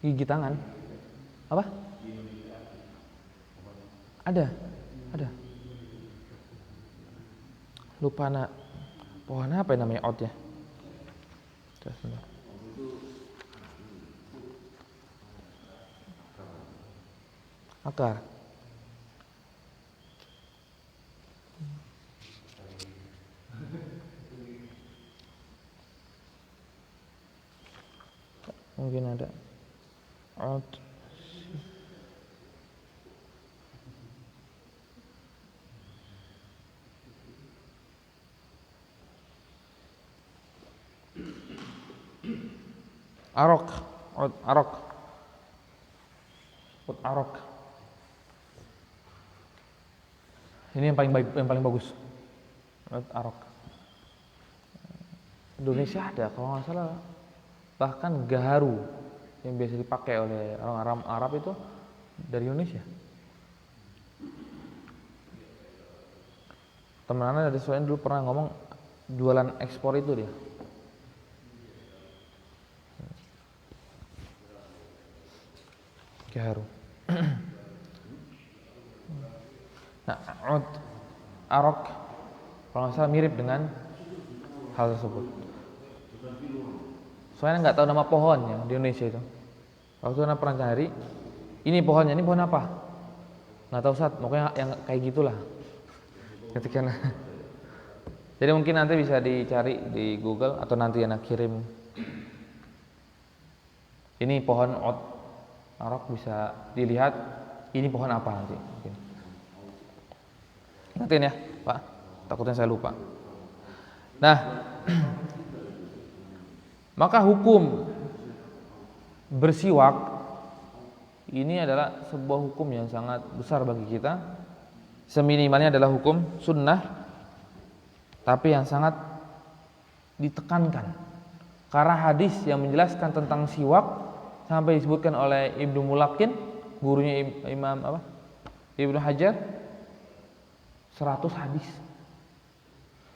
Gigi tangan. Apa? Ada. Lupa nak. Pohon apa yang namanya out ya? Akar. Mungkin ada out. Arok. Ini yang paling bagus. Arok. Indonesia ada kalau nggak salah, bahkan gaharu yang biasa dipakai oleh orang Arab itu dari Indonesia. Teman Anda dari Soalnya dulu pernah ngomong jualan ekspor itu dia. Gaharu. Nah, arok kalau nggak salah mirip dengan hal tersebut. Soalnya nggak tahu nama pohonnya di Indonesia itu. Waktu Anda pernah cari, ini pohonnya, ini pohon apa? Nggak tahu Ustaz, pokoknya yang kayak gitulah. Ketika jadi mungkin nanti bisa dicari di Google atau nanti Anda kirim. Ini pohon arok bisa dilihat. Ini pohon apa nanti? Mungkin. Ingatin ya, Pak. Takutnya saya lupa. Nah, maka hukum bersiwak ini adalah sebuah hukum yang sangat besar bagi kita. Seminimalnya adalah hukum sunnah, tapi yang sangat ditekankan. Karena hadis yang menjelaskan tentang siwak sampai disebutkan oleh Ibnu Mulakin, gurunya Ibnu Hajar, 100 hadis.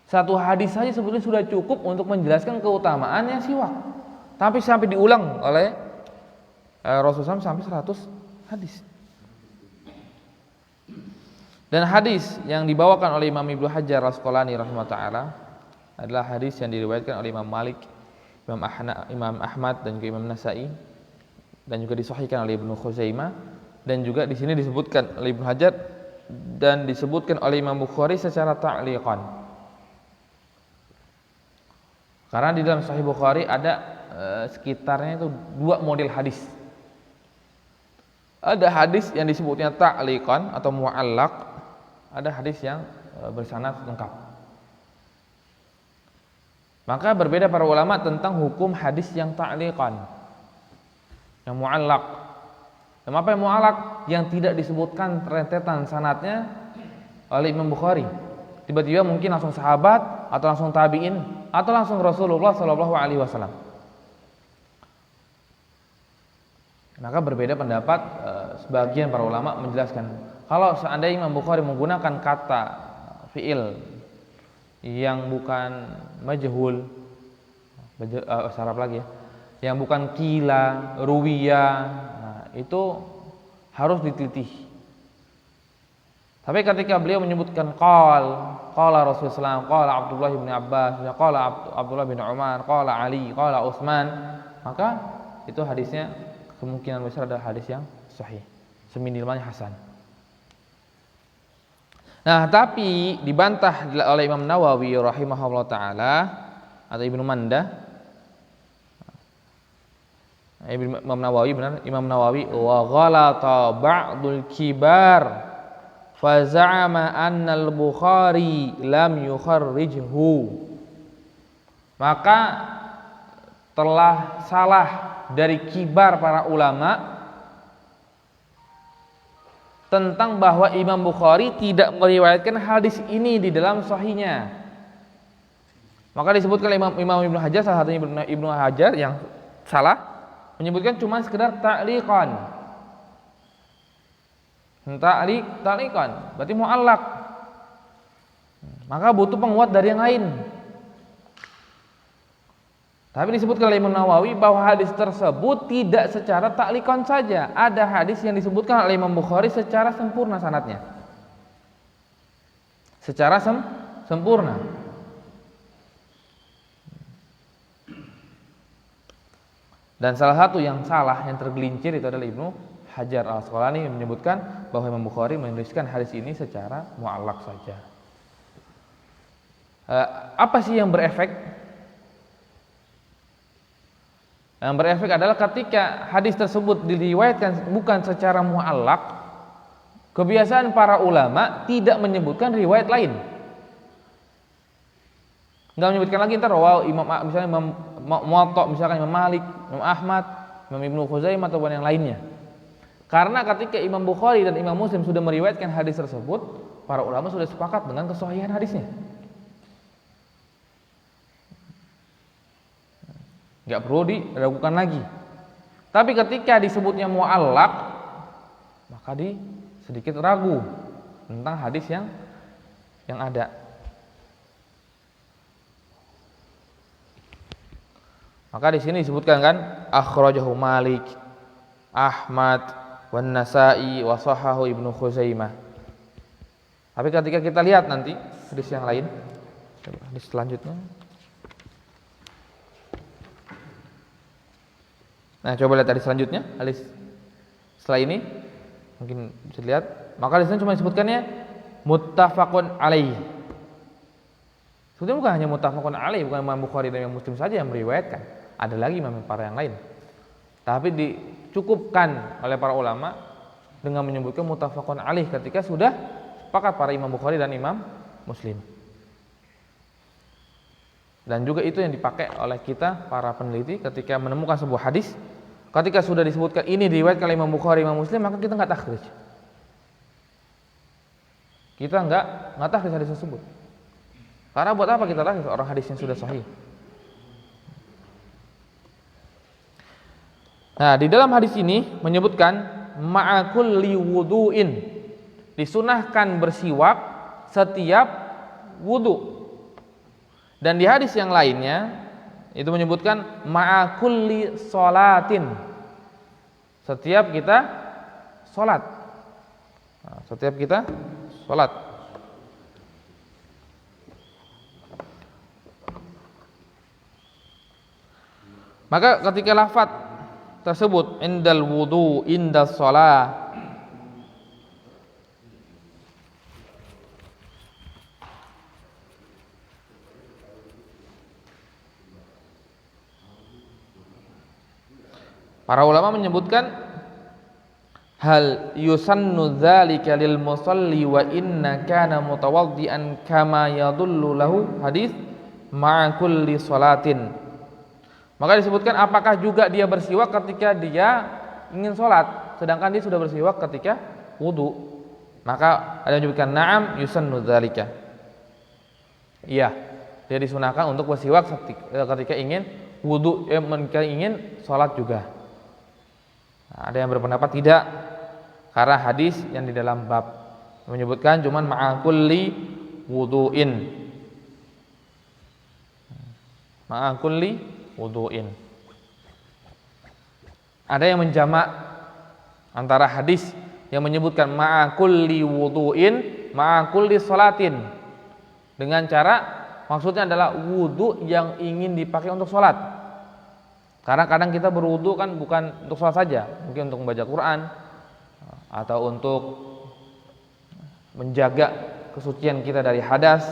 Satu hadis saja sebetulnya sudah cukup untuk menjelaskan keutamaannya siwak. Tapi sampai diulang oleh Rasulullah sampai 100 hadis. Dan hadis yang dibawakan oleh Imam Ibnu Hajar Al-Asqalani rahimahullah adalah hadis yang diriwayatkan oleh Imam Malik, Imam Ahmad dan juga Imam Nasa'i, dan juga disahihkan oleh Ibnu Khuzaimah, dan juga di sini disebutkan oleh Ibnu Hajar dan disebutkan oleh Imam Bukhari secara ta'liqan. Karena di dalam Sahih Bukhari ada sekitarnya itu 2 model hadis. Ada hadis yang disebutnya ta'liqan atau mu'allaq, ada hadis yang bersanad lengkap. Maka berbeda para ulama tentang hukum hadis yang ta'liqan, yang mu'allaq. Yang apa yang mu'allaq? Yang tidak disebutkan rentetan sanadnya oleh Imam Bukhari. Tiba-tiba mungkin langsung sahabat atau langsung tabi'in atau langsung Rasulullah SAW. Maka berbeda pendapat sebagian para ulama menjelaskan kalau seandainya Imam Bukhari menggunakan kata fi'il yang bukan majhul, Arab lagi ya, yang bukan kila, ruwiya, nah, itu harus diteliti. Tapi ketika beliau menyebutkan qala Rasulullah SAW, qala Abdullah bin Abbas, qala Abdullah bin Umar, qala Ali, qala Utsman, maka itu hadisnya kemungkinan besar adalah hadis yang sahih, seminimalnya hasan. Nah, tapi dibantah oleh Imam Nawawi rahimahullah taala atau Ibnu Mandah. Imam Nawawi wa ghalata ba'dul kibar fa za'ama anna al-Bukhari lam yukharrijhu. Maka telah salah dari kibar para ulama tentang bahwa Imam Bukhari tidak meriwayatkan hadis ini di dalam sahihnya. Maka disebutkan Imam Ibnu Hajar, salah satunya Ibnu Hajar yang salah menyebutkan cuma sekedar ta'liqan. Ta'liqan berarti mu'allaq. Maka butuh penguat dari yang lain. Tapi disebutkan oleh Imam Nawawi bahwa hadis tersebut tidak secara ta'liqan saja. Ada hadis yang disebutkan oleh Imam Bukhari secara sempurna sanadnya. Secara sempurna. Dan salah satu yang salah, yang tergelincir itu adalah Ibnu Hajar Al-Asqalani yang menyebutkan bahwa Imam Bukhari menuliskan hadis ini secara mu'allaq saja. Apa sih yang berefek? Yang berefek adalah ketika hadis tersebut diriwayatkan bukan secara mu'allaq, kebiasaan para ulama tidak menyebutkan riwayat lain. Enggak menyebutkan lagi ntar misalnya Imam Muwatta, misalkan Imam Malik, Imam Ahmad, Imam Ibnu Khuzaimah ataupun yang lainnya. Karena ketika Imam Bukhari dan Imam Muslim sudah meriwayatkan hadis tersebut, para ulama sudah sepakat dengan kesahihan hadisnya. Enggak perlu diragukan lagi. Tapi ketika disebutnya mu'allaq, maka sedikit ragu tentang hadis yang ada. Maka di sini disebutkan kan akhrajahu Malik, Ahmad, wan Nasa'i wa sahahu Ibnu Khuzaimah. Tapi ketika kita lihat nanti hadis yang lain, hadis selanjutnya. Nah, coba lihat hadis selanjutnya, hadis setelah ini mungkin bisa lihat. Maka di sini cuma disebutkannya muttafaqun alaih. Sebetulnya bukan hanya muttafaqun alaih, bukan Imam Bukhari dan Imam Muslim saja yang meriwayatkan. Ada lagi imam para yang lain. Tapi dicukupkan oleh para ulama dengan menyebutkan muttafaqun alaih ketika sudah sepakat para Imam Bukhari dan Imam Muslim. Dan juga itu yang dipakai oleh kita para peneliti ketika menemukan sebuah hadis, ketika sudah disebutkan ini diriwayatkan oleh Imam Bukhari, Imam Muslim, maka kita enggak takhrij. Kita enggak takhrij hadis tersebut. Karena buat apa kita takhrij orang hadis yang sudah sahih? Nah, di dalam hadis ini menyebutkan ma'akul liwudu'in, disunahkan bersiwak setiap wudu. Dan di hadis yang lainnya itu menyebutkan ma'akul sholatin, setiap kita sholat. Nah, setiap kita sholat. Maka ketika lafaz tersebut indal wudu, indas shalah, para ulama menyebutkan hal yusannu dzalika lil musalli wa inna kana mutawaddian kama yadullu lahu hadis ma'a kulli sholatin. Maka disebutkan apakah juga dia bersiwak ketika dia ingin sholat, sedangkan dia sudah bersiwak ketika wudu. Maka ada yang menyebutkan na'am yusannu dzalika. Iya, dia disunahkan untuk bersiwak ketika ingin wudu, ketika ingin sholat juga. Nah, ada yang berpendapat tidak, karena hadis yang di dalam bab menyebutkan cuman ma'a kulli wudu'in, ma'a kulli wudu'in. Ada yang menjamak antara hadis yang menyebutkan ma'a kulli wudu'in, ma'a kulli sholatin, dengan cara maksudnya adalah wudu yang ingin dipakai untuk sholat. Karena kadang kita berwudu kan bukan untuk sholat saja, mungkin untuk membaca Quran atau untuk menjaga kesucian kita dari hadas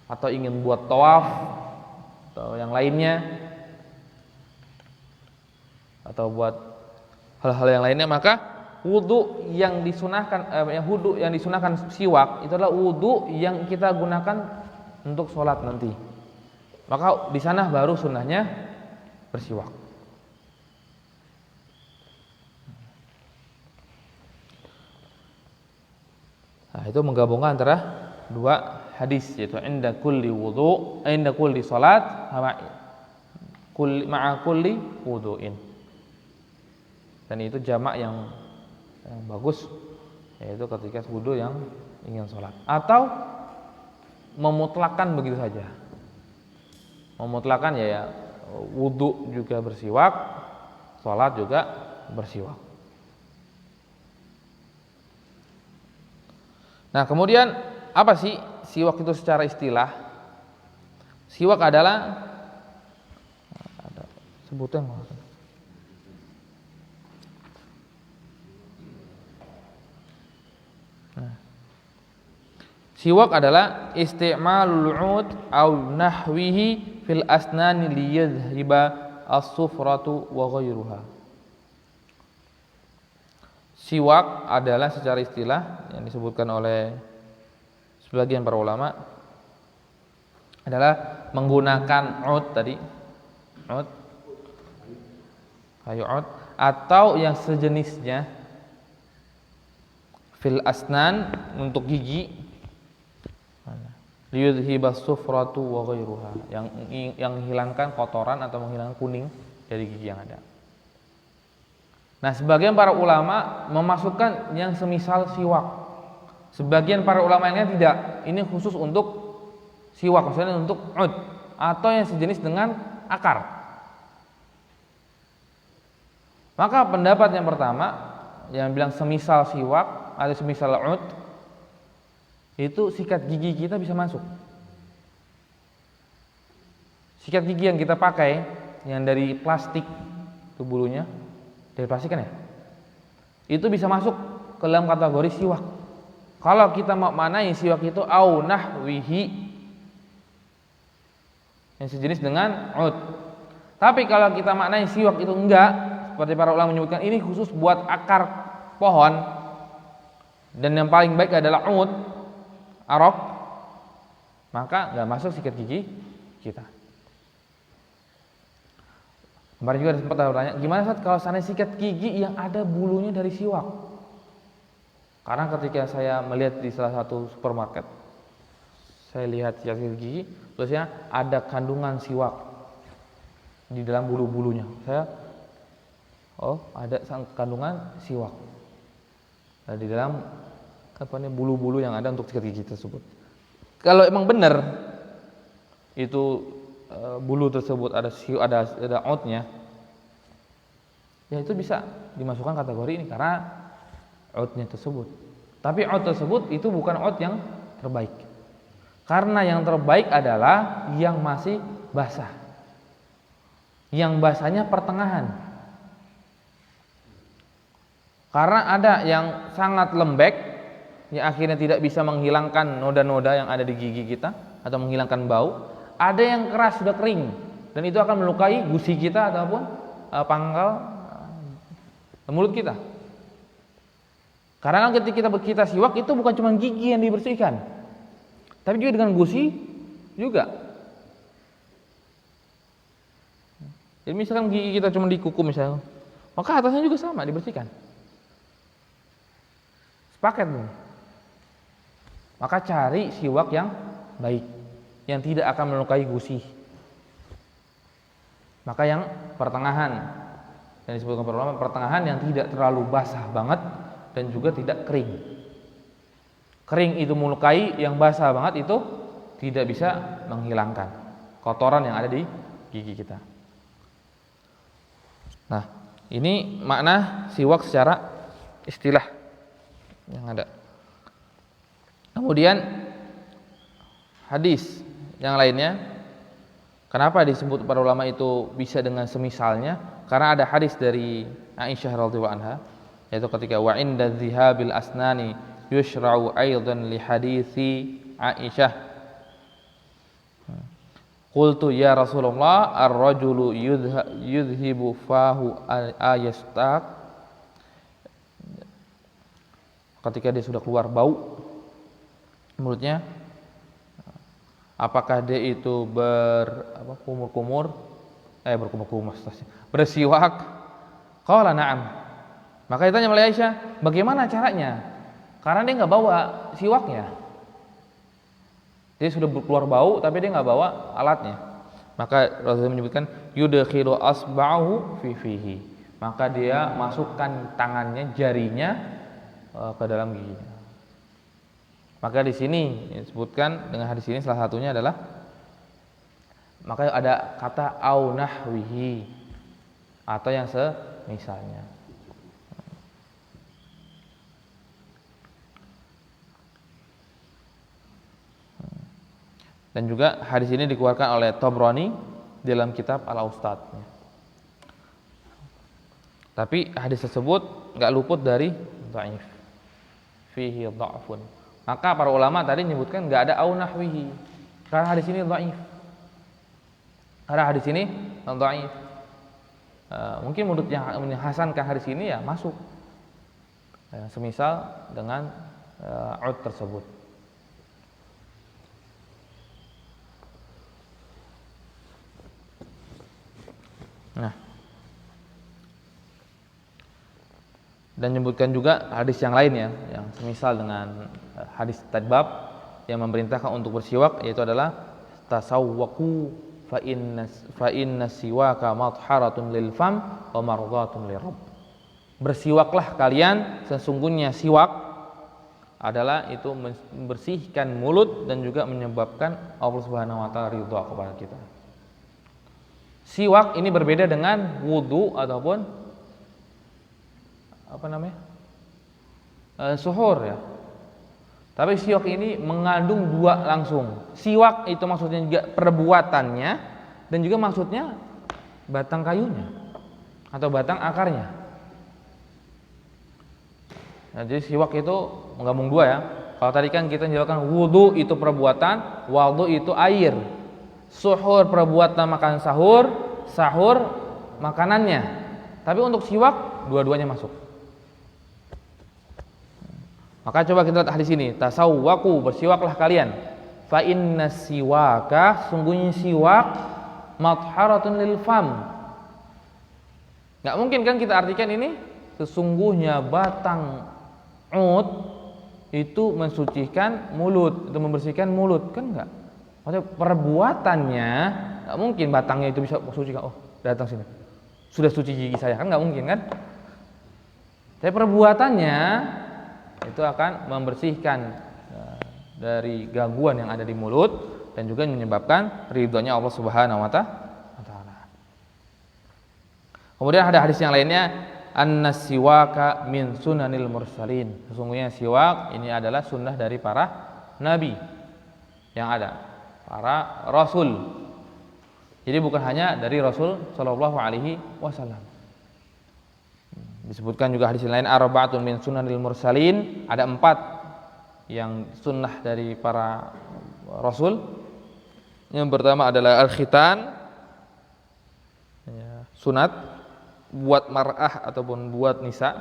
atau ingin buat tawaf atau yang lainnya atau buat hal-hal yang lainnya, maka wudu yang disunahkan siwak itu adalah wudu yang kita gunakan untuk sholat nanti. Maka di sana baru sunnahnya bersiwak. Nah, itu menggabungkan antara dua hadis, yaitu inda kulli wudu, inda kulli salat, ma'a kulli wudu'in. Dan itu jamak yang bagus, yaitu ketika wudu yang ingin salat. Atau memutlakkan begitu saja. Memutlakkan ya wudu juga bersiwak, salat juga bersiwak. Nah, kemudian apa sih siwak itu secara istilah? Siwak adalah ada sebutan. Siwak adalah isti'malul 'ud aw nahwihi fil asnani liyadhhiba as-sufratu wa ghairuha. Siwak adalah secara istilah yang disebutkan oleh sebagian para ulama adalah menggunakan 'ud tadi, 'ud, kayu 'ud atau yang sejenisnya fil asnan untuk gigi, liyudhibas sufratu wa ghairuha, yang menghilangkan kotoran atau menghilangkan kuning dari gigi yang ada. Nah, sebagian para ulama memasukkan yang semisal siwak. Sebagian para ulama lainnya tidak. Ini khusus untuk siwak, maksudnya untuk 'ud atau yang sejenis dengan akar. Maka pendapat yang pertama yang bilang semisal siwak atau semisal 'ud itu sikat gigi kita bisa masuk. Sikat gigi yang kita pakai yang dari plastik itu bulunya dari plastik kan ya, itu bisa masuk ke dalam kategori siwak. Kalau kita mau manai siwak itu au nahwihi, yang sejenis dengan 'ud. Tapi kalau kita maknai siwak itu enggak, seperti para ulama menyebutkan ini khusus buat akar pohon dan yang paling baik adalah 'ud, arok, maka enggak masuk sikat gigi kita. Kemarin juga sempat bertanya, gimana Ustaz kalau sana sikat gigi yang ada bulunya dari siwak? Karena ketika saya melihat di salah satu supermarket, saya lihat sikat gigi, terusnya ada kandungan siwak di dalam bulu-bulunya. Ada kandungan siwak di dalam bulu-bulu yang ada untuk sikat gigi tersebut. Kalau emang benar itu bulu tersebut ada 'udnya, ya itu bisa dimasukkan kategori ini karena 'udnya tersebut. Tapi 'ud tersebut itu bukan 'ud yang terbaik. Karena yang terbaik adalah yang masih basah. Yang basahnya pertengahan. Karena ada yang sangat lembek yang akhirnya tidak bisa menghilangkan noda-noda yang ada di gigi kita atau menghilangkan bau. Ada yang keras sudah kering dan itu akan melukai gusi kita ataupun pangkal mulut kita. Karena kan ketika kita siwak itu bukan cuma gigi yang dibersihkan, tapi juga dengan gusi juga. Jadi misalkan gigi kita cuma dikuku misalnya, maka atasnya juga sama dibersihkan. Sepaket dong. Maka cari siwak yang baik, yang tidak akan melukai gusi. Maka yang pertengahan, yang disebutkan para ulama pertengahan yang tidak terlalu basah banget dan juga tidak kering. Kering itu melukai, yang basah banget itu tidak bisa menghilangkan kotoran yang ada di gigi kita. Nah, ini makna siwak secara istilah yang ada. Kemudian hadis yang lainnya, kenapa disebut para ulama itu bisa dengan semisalnya? Karena ada hadis dari Aisyah radhiyallahu anha, yaitu ketika wa inda dzihabil asnani yushra'u aidan li hadithi Aisyah. Qultu ya Rasulullah ar-rajulu yudhibu fahu ayastaq. Ketika dia sudah keluar bau mulutnya, apakah dia itu berkumur-kumur bersiwak? Qala na'am. Maka ditanya oleh Aisyah, bagaimana caranya? Karena dia nggak bawa siwaknya. Dia sudah keluar bau tapi dia nggak bawa alatnya. Maka Rasulullah menyebutkan yudkhilu asba'ahu fi fihi. Maka dia masukkan tangannya, jarinya ke dalam giginya. Maka di sini disebutkan dengan hadis ini salah satunya adalah maka ada kata au nahwihi atau yang semisalnya. Dan juga hadis ini dikeluarkan oleh Tabrani dalam kitab Al-Awsat. Tapi hadis tersebut enggak luput dari dhaif. Fihi dha'fun. Maka para ulama tadi menyebutkan enggak ada au nahwihi. Karena hadis ini dhaif. Karena hadis ini dhaif. Mungkin menurut yang menghasankan hadis ini ya masuk. Semisal dengan ud tersebut. Nah, dan menyebutkan juga hadis yang lain ya, yang semisal dengan hadis tadbab yang memerintahkan untuk bersiwak, yaitu adalah tasawwaku fa inna siwaka matharatun lil fam wa mardhatun lirabb. Bersiwaklah kalian, sesungguhnya siwak adalah itu membersihkan mulut dan juga menyebabkan Allah Subhanahu wa taala ridha kepada kita. Siwak ini berbeda dengan wudu ataupun suhur ya. Tapi siwak ini mengandung dua langsung. Siwak itu maksudnya juga perbuatannya dan juga maksudnya batang kayunya atau batang akarnya. Nah, jadi siwak itu menggabung dua ya. Kalau tadi kan kita menjelaskan wudu itu perbuatan, wudu itu air. Suhur perbuatan makan sahur, sahur makanannya. Tapi untuk siwak dua-duanya masuk. Maka coba kita lihat hadis ini, tasawwaku, bersiwaklah kalian. Fa inna siwaka, sungguhnya siwak matharatun lil fam. Enggak mungkin kan kita artikan ini sesungguhnya batang ud itu mensucikan mulut, itu membersihkan mulut, kan enggak? Maksudnya perbuatannya nggak mungkin batangnya itu bisa mensucikan. Oh, datang sini, sudah suci gigi saya, kan nggak mungkin kan? Tapi perbuatannya itu akan membersihkan dari gangguan yang ada di mulut dan juga menyebabkan ridhonya Allah Subhanahu wa taala. Kemudian ada hadis yang lainnya, an-siwaka min sunanil mursalin. Sesungguhnya siwak ini adalah sunnah dari para nabi yang ada. Para rasul. Jadi bukan hanya dari Rasul sallallahu alaihi wasallam. Disebutkan juga hadis lain arba'atun min sunanil mursalin, ada 4 yang sunnah dari para rasul. Yang pertama adalah al-khitan, sunat buat mar'ah ataupun buat nisa,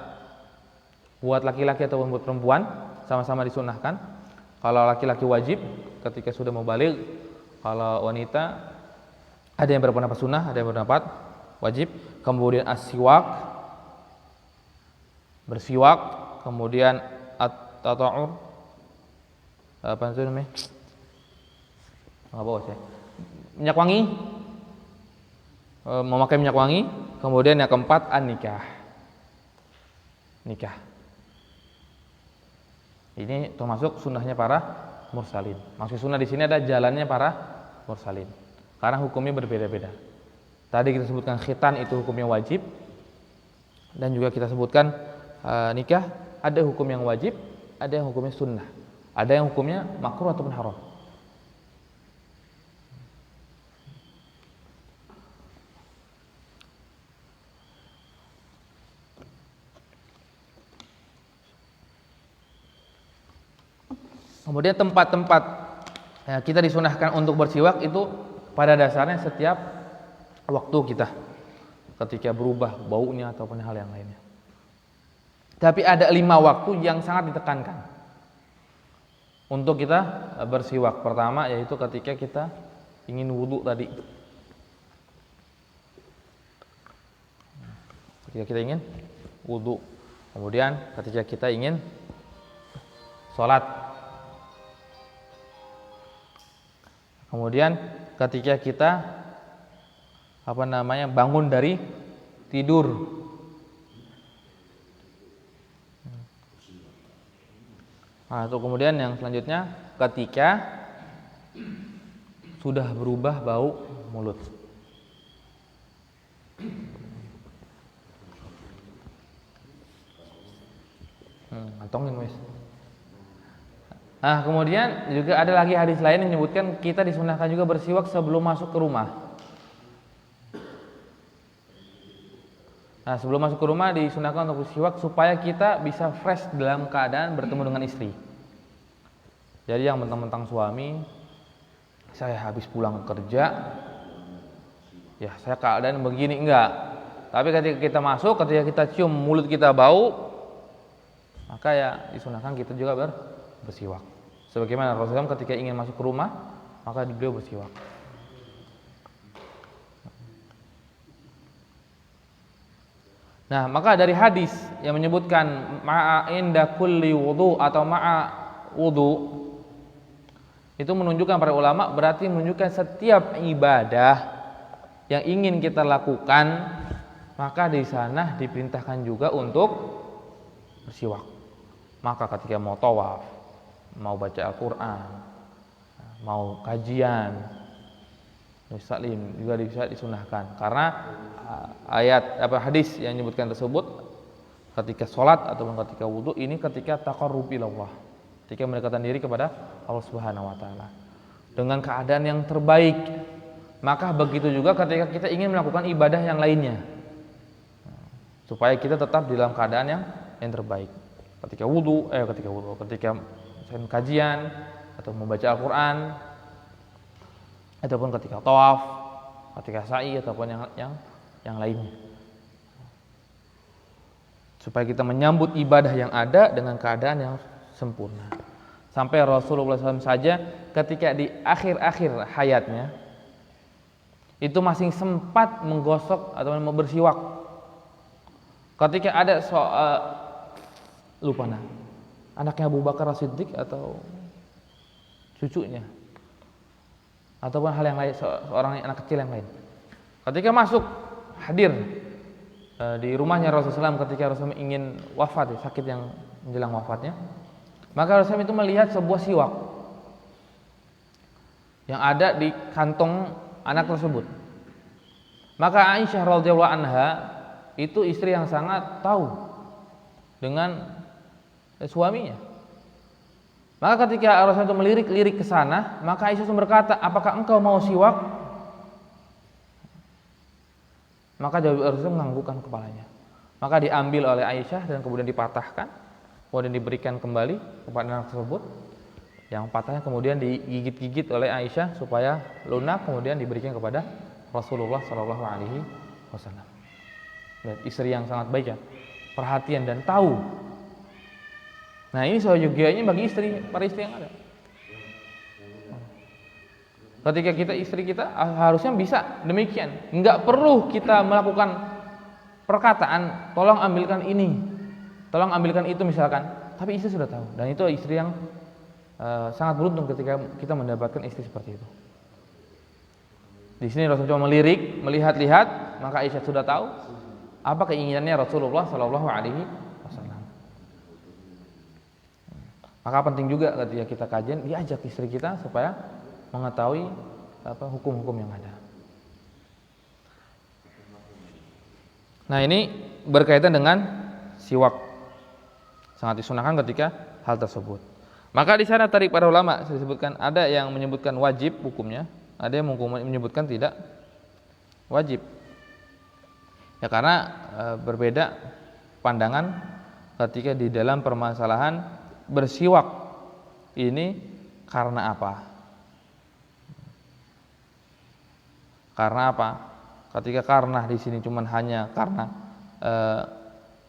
buat laki-laki ataupun buat perempuan sama-sama disunahkan. Kalau laki-laki wajib ketika sudah mau balik, kalau wanita ada yang berpendapat sunnah, ada yang berpendapat wajib. Kemudian as-siwak, bersiwak, kemudian at-tata'ur, apa itu namanya? Minyak wangi, memakai minyak wangi. Kemudian yang keempat an-nikah, nikah. Ini termasuk sunnahnya para mursalin. Maksud sunnah di sini ada jalannya para mursalin. Karena hukumnya berbeda-beda. Tadi kita sebutkan khitan itu hukumnya wajib, dan juga kita sebutkan nikah ada hukum yang wajib, ada yang hukumnya sunnah, ada yang hukumnya makruh ataupun haram. Kemudian tempat-tempat kita disunahkan untuk bersiwak itu pada dasarnya setiap waktu kita, ketika berubah baunya ataupun hal yang lainnya. Tapi ada 5 waktu yang sangat ditekankan untuk kita bersiwak. Pertama yaitu ketika kita ingin wudu tadi. Ketika kita ingin wudu. Kemudian ketika kita ingin sholat. Kemudian ketika kita bangun dari tidur. Nah, itu kemudian yang selanjutnya ketika sudah berubah bau mulut. Antongin wes. Nah, kemudian juga ada lagi hadis lain yang menyebutkan kita disunahkan juga bersiwak sebelum masuk ke rumah. Nah, sebelum masuk ke rumah disunahkan untuk bersiwak supaya kita bisa fresh dalam keadaan bertemu dengan istri. Jadi yang mentang-mentang suami, saya habis pulang kerja, ya saya keadaan begini, enggak. Tapi ketika kita masuk, ketika kita cium mulut kita bau, maka ya disunahkan kita juga bersiwak. Sebagaimana Rasulullah ketika ingin masuk ke rumah, maka beliau bersiwak. Nah, maka dari hadis yang menyebutkan ma'a inda kulli wudu atau ma'a wudu, itu menunjukkan para ulama berarti menunjukkan setiap ibadah yang ingin kita lakukan, maka di sana diperintahkan juga untuk bersiwak. Maka ketika mau tawaf, mau baca Al-Quran, mau kajian, muslim juga bisa disunahkan. Karena hadis yang menyebutkan tersebut ketika sholat ataupun ketika wudhu ini ketika taqarrub ilallah, ketika mendekatkan diri kepada Allah Subhanahu Wa Taala dengan keadaan yang terbaik. Maka begitu juga ketika kita ingin melakukan ibadah yang lainnya, supaya kita tetap dalam keadaan yang terbaik. Ketika kajian atau membaca Al-Quran, ataupun ketika tawaf, ketika sa'i ataupun yang lainnya, supaya kita menyambut ibadah yang ada dengan keadaan yang sempurna. Sampai Rasulullah SAW saja ketika di akhir-akhir hayatnya itu masih sempat menggosok atau bersiwak. Ketika ada anaknya Abu Bakar As-Siddiq atau cucunya ataupun hal yang lain, seorang anak kecil yang lain, ketika masuk hadir di rumahnya Rasulullah SAW ketika Rasulullah ingin wafat, sakit yang menjelang wafatnya, maka Rasulullah itu melihat sebuah siwak yang ada di kantong anak tersebut. Maka Aisyah radhiyallahu anha itu istri yang sangat tahu dengan suaminya. Maka ketika Rasulullah itu melirik-lirik ke sana, maka Aisyah berkata, "Apakah engkau mau siwak?" Maka jawab Rasulullah menganggukkan kepalanya. Maka diambil oleh Aisyah dan kemudian dipatahkan, kemudian diberikan kembali kepada anak tersebut. Yang patahnya kemudian digigit-gigit oleh Aisyah supaya lunak, kemudian diberikan kepada Rasulullah Shallallahu Alaihi Wasallam. Istri yang sangat baik ya, perhatian dan tahu. Nah, ini seyogianya bagi para istri yang ada. Ketika kita istri kita harusnya bisa demikian, nggak perlu kita melakukan perkataan, tolong ambilkan ini, tolong ambilkan itu misalkan, tapi istri sudah tahu. Dan itu istri yang sangat beruntung ketika kita mendapatkan istri seperti itu. Di sini Rasulullah cuma melirik, melihat-lihat, maka Aisyah sudah tahu apa keinginannya Rasulullah Shallallahu Alaihi Wasallam. Maka penting juga ketika kita kajian diajak istri kita supaya mengetahui hukum-hukum yang ada. Nah, ini berkaitan dengan siwak, sangat disunahkan ketika hal tersebut. Maka di sana tadi para ulama disebutkan ada yang menyebutkan wajib hukumnya, ada yang menyebutkan tidak wajib. Ya karena berbeda pandangan ketika di dalam permasalahan bersiwak ini karena apa? Karena apa? Ketika karena di sini cuma hanya karena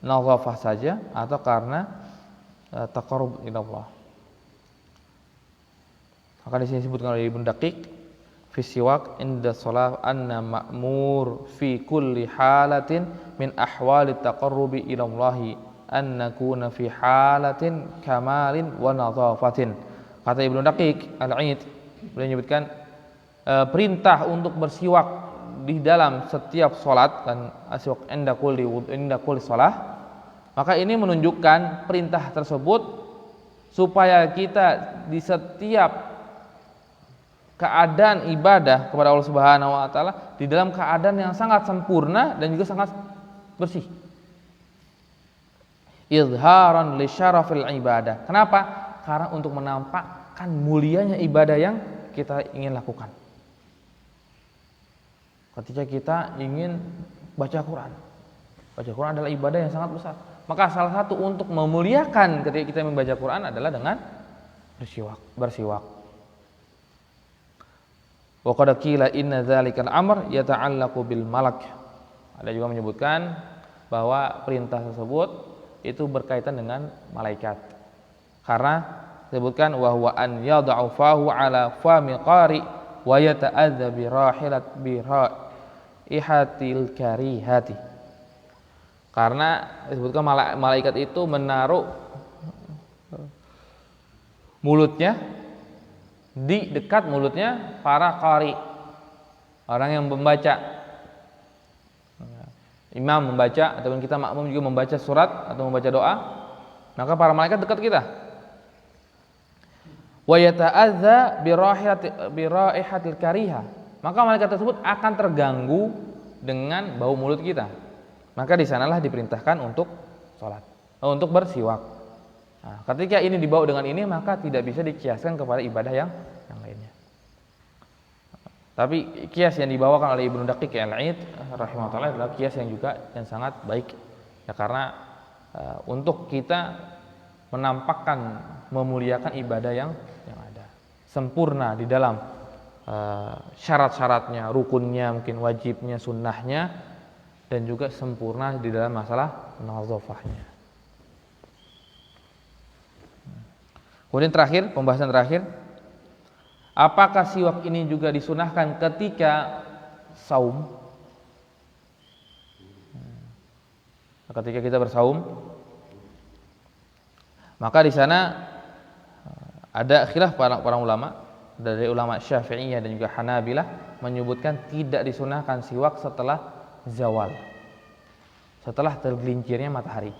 nadhafah saja atau karena taqarrub ila Allah. Maka di sini disebutkan oleh Ibnu Daqiq fi siwak inda shalah anna ma'mur fi kulli halatin min ahwali taqarrubi ila Allah an nakuna fi halatin kamalin wa nadhafatin. Kata Ibnu Daqiq Al-Aid, beliau menyebutkan perintah untuk bersiwak di dalam setiap salat kan, aswak inda kulli shalah, maka ini menunjukkan perintah tersebut supaya kita di setiap keadaan ibadah kepada Allah Subhanahu wa taala di dalam keadaan yang sangat sempurna dan juga sangat bersih. Izharan li syarafil ibadah. Kenapa? Karena untuk menampakkan mulianya ibadah yang kita ingin lakukan. Ketika kita ingin baca Quran adalah ibadah yang sangat besar. Maka salah satu untuk memuliakan ketika kita membaca Quran adalah dengan bersiwak. Wa qad qila inna dzalikal amr yata'allaqu bil malak. Ada juga menyebutkan bahwa perintah tersebut itu berkaitan dengan malaikat. Karena disebutkan wa huwa an yad'u fahu ala fami qari wa yata'adza bi raihatil karihati. Karena disebutkan malaikat itu menaruh mulutnya di dekat mulutnya para qari, orang yang membaca. Imam membaca ataupun kita makmum juga membaca surat atau membaca doa, maka para malaikat dekat kita. Wa yata'adza bi raihatil kariha. Maka malaikat tersebut akan terganggu dengan bau mulut kita. Maka di sanalah diperintahkan untuk salat, untuk bersiwak. Nah, ketika ini dibawa dengan ini, maka tidak bisa dikiaskan kepada ibadah yang lainnya. Tapi kias yang dibawakan oleh Ibnu Daqiq Al-Aid rahimahullah adalah kias yang juga yang sangat baik. Ya, karena untuk kita menampakkan memuliakan ibadah yang ada, sempurna di dalam syarat-syaratnya, rukunnya, mungkin wajibnya, sunnahnya, dan juga sempurna di dalam masalah nadhafahnya. Kemudian terakhir, pembahasan terakhir, apakah siwak ini juga disunahkan ketika saum? Ketika kita bersaum, maka di sana ada khilaf para ulama, dari ulama Syafi'iyah dan juga Hanabilah menyebutkan tidak disunahkan siwak setelah zawal, setelah tergelincirnya matahari.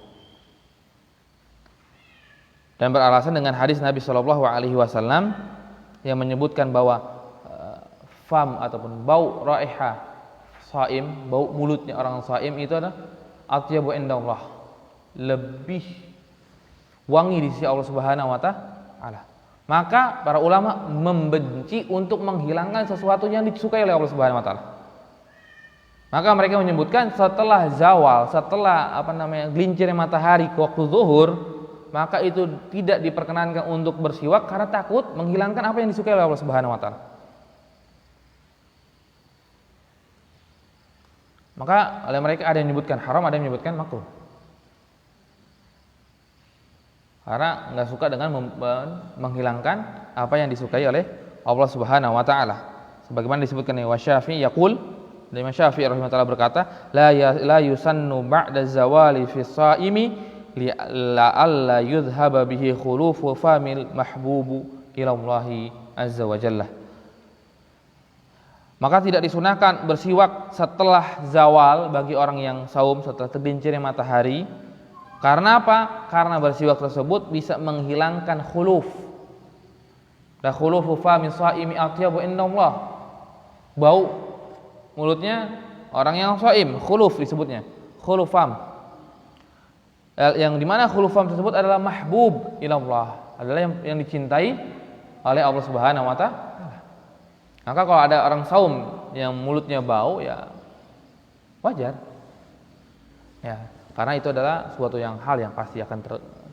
Dan beralasan dengan hadis Nabi Shallallahu Alaihi Wasallam yang menyebutkan bahwa fam ataupun bau raiha shaim, bau mulutnya orang shaim itu adalah atyabu indallah, lebih wangi di sisi Allah Subhanahu wa taala. Maka para ulama membenci untuk menghilangkan sesuatu yang disukai oleh Allah Subhanahu wa taala. Maka mereka menyebutkan setelah zawal, setelah gelincirnya matahari ke waktu zuhur, maka itu tidak diperkenankan untuk bersiwak karena takut menghilangkan apa yang disukai oleh Allah Subhanahu wa taala. Maka oleh mereka ada yang menyebutkan haram, ada yang menyebutkan makruh. Karena enggak suka dengan menghilangkan apa yang disukai oleh Allah Subhanahu wa taala. Sebagaimana disebutkan oleh Syafi'i yaqul, Imam Syafi'i rahimahullah berkata, la yusannu ba'da zawali fi shaimi la'alla yudhhaba bihi khulufu famil mahbubu ila Allah azza wa jalla. Maka tidak disunahkan bersiwak setelah zawal bagi orang yang saum, setelah tergelincirnya matahari. Karena apa? Karena bersiwak tersebut bisa menghilangkan khuluf. La khulufu famil shaimi atyabu indallah. Bau mulutnya orang yang shaim, khuluf disebutnya, khulufam. Yang dimana khulufam tersebut adalah mahbub ilallah, adalah yang dicintai oleh Allah Subhanahu wa taala. Maka kalau ada orang saum yang mulutnya bau, ya wajar. Ya, karena itu adalah suatu hal yang pasti akan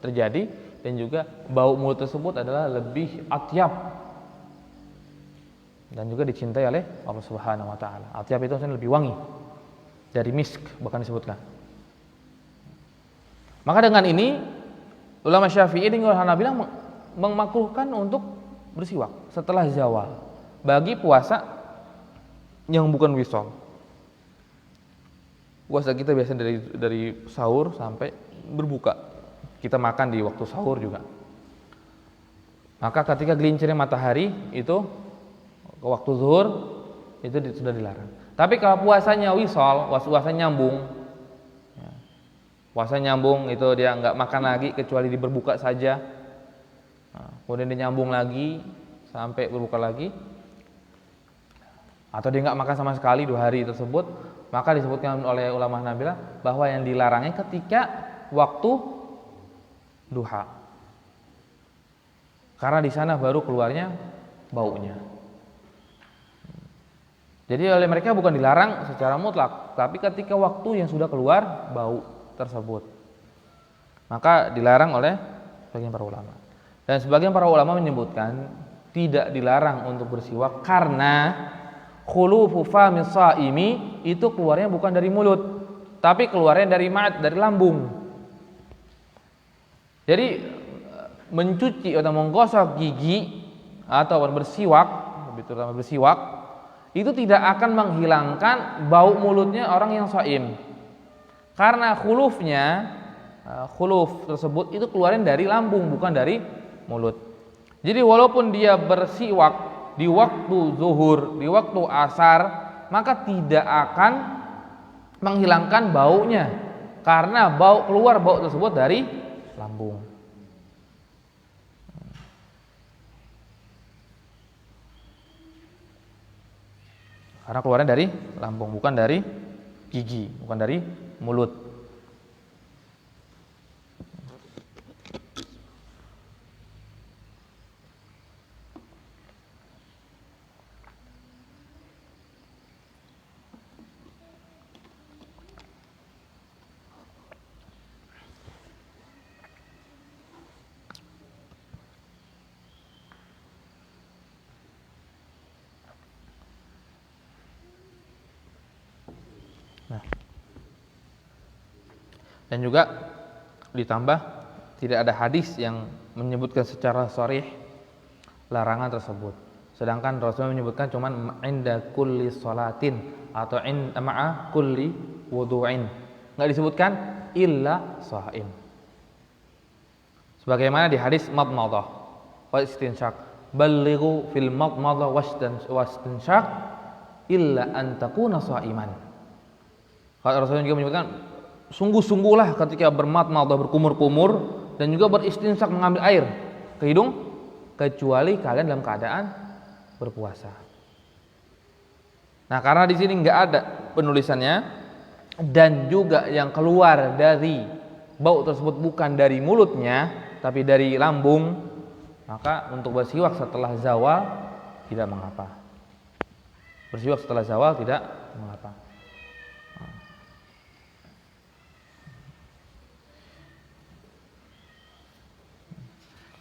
terjadi, dan juga bau mulut tersebut adalah lebih atyab dan juga dicintai oleh Allah Subhanahu wa taala. Atyab itu maksudnya lebih wangi dari misk bahkan disebutkan. Maka dengan ini ulama Syafi'i dan ulama Hanabilah memakruhkan untuk bersiwak setelah zawal bagi puasa yang bukan wisol. Puasa kita biasanya dari sahur sampai berbuka. Kita makan di waktu sahur juga. Maka ketika gelincirnya matahari itu ke waktu zuhur itu sudah dilarang. Tapi kalau puasanya wisol, puasa nyambung, puasa nyambung itu dia nggak makan lagi kecuali di berbuka saja. Kemudian dia nyambung lagi sampai berbuka lagi, atau dia nggak makan sama sekali 2 hari tersebut, maka disebutkan oleh ulama Hanabilah bahwa yang dilarangnya ketika waktu duha, karena di sana baru keluarnya baunya. Jadi oleh mereka bukan dilarang secara mutlak, tapi ketika waktu yang sudah keluar bau tersebut, maka dilarang oleh sebagian para ulama. Dan sebagian para ulama menyebutkan tidak dilarang untuk bersiwak karena khulufu fami shaimi itu keluarnya bukan dari mulut, tapi keluarnya dari ma'ad, dari lambung. Jadi mencuci atau menggosok gigi atau bersiwak, lebih terutama bersiwak, itu tidak akan menghilangkan bau mulutnya orang yang shaim. Karena khuluf tersebut itu keluarnya dari lambung bukan dari mulut. Jadi walaupun dia bersiwak di waktu zuhur, di waktu asar, maka tidak akan menghilangkan baunya karena keluar bau tersebut dari lambung. Karena keluarnya dari lambung bukan dari gigi, bukan dari mulut. Dan juga ditambah tidak ada hadis yang menyebutkan secara sharih larangan tersebut. Sedangkan Rasulullah menyebutkan cuman inda kulli sholatin atau ma'a kulli wudu'in. Enggak disebutkan illa shaim. Sebagaimana di hadis madmadah wa istinsyaq, ballighu fil madmadah wastinsyaq illa an takuna shaiman. Kalau Rasulullah juga menyebutkan sungguh-sungguhlah ketika bermadmadah, berkumur-kumur, dan juga beristinsak mengambil air ke hidung, kecuali kalian dalam keadaan berpuasa. Nah, karena di sini nggak ada penulisannya, dan juga yang keluar dari bau tersebut bukan dari mulutnya, tapi dari lambung, maka untuk bersiwak setelah zawal tidak mengapa. Bersiwak setelah zawal tidak mengapa.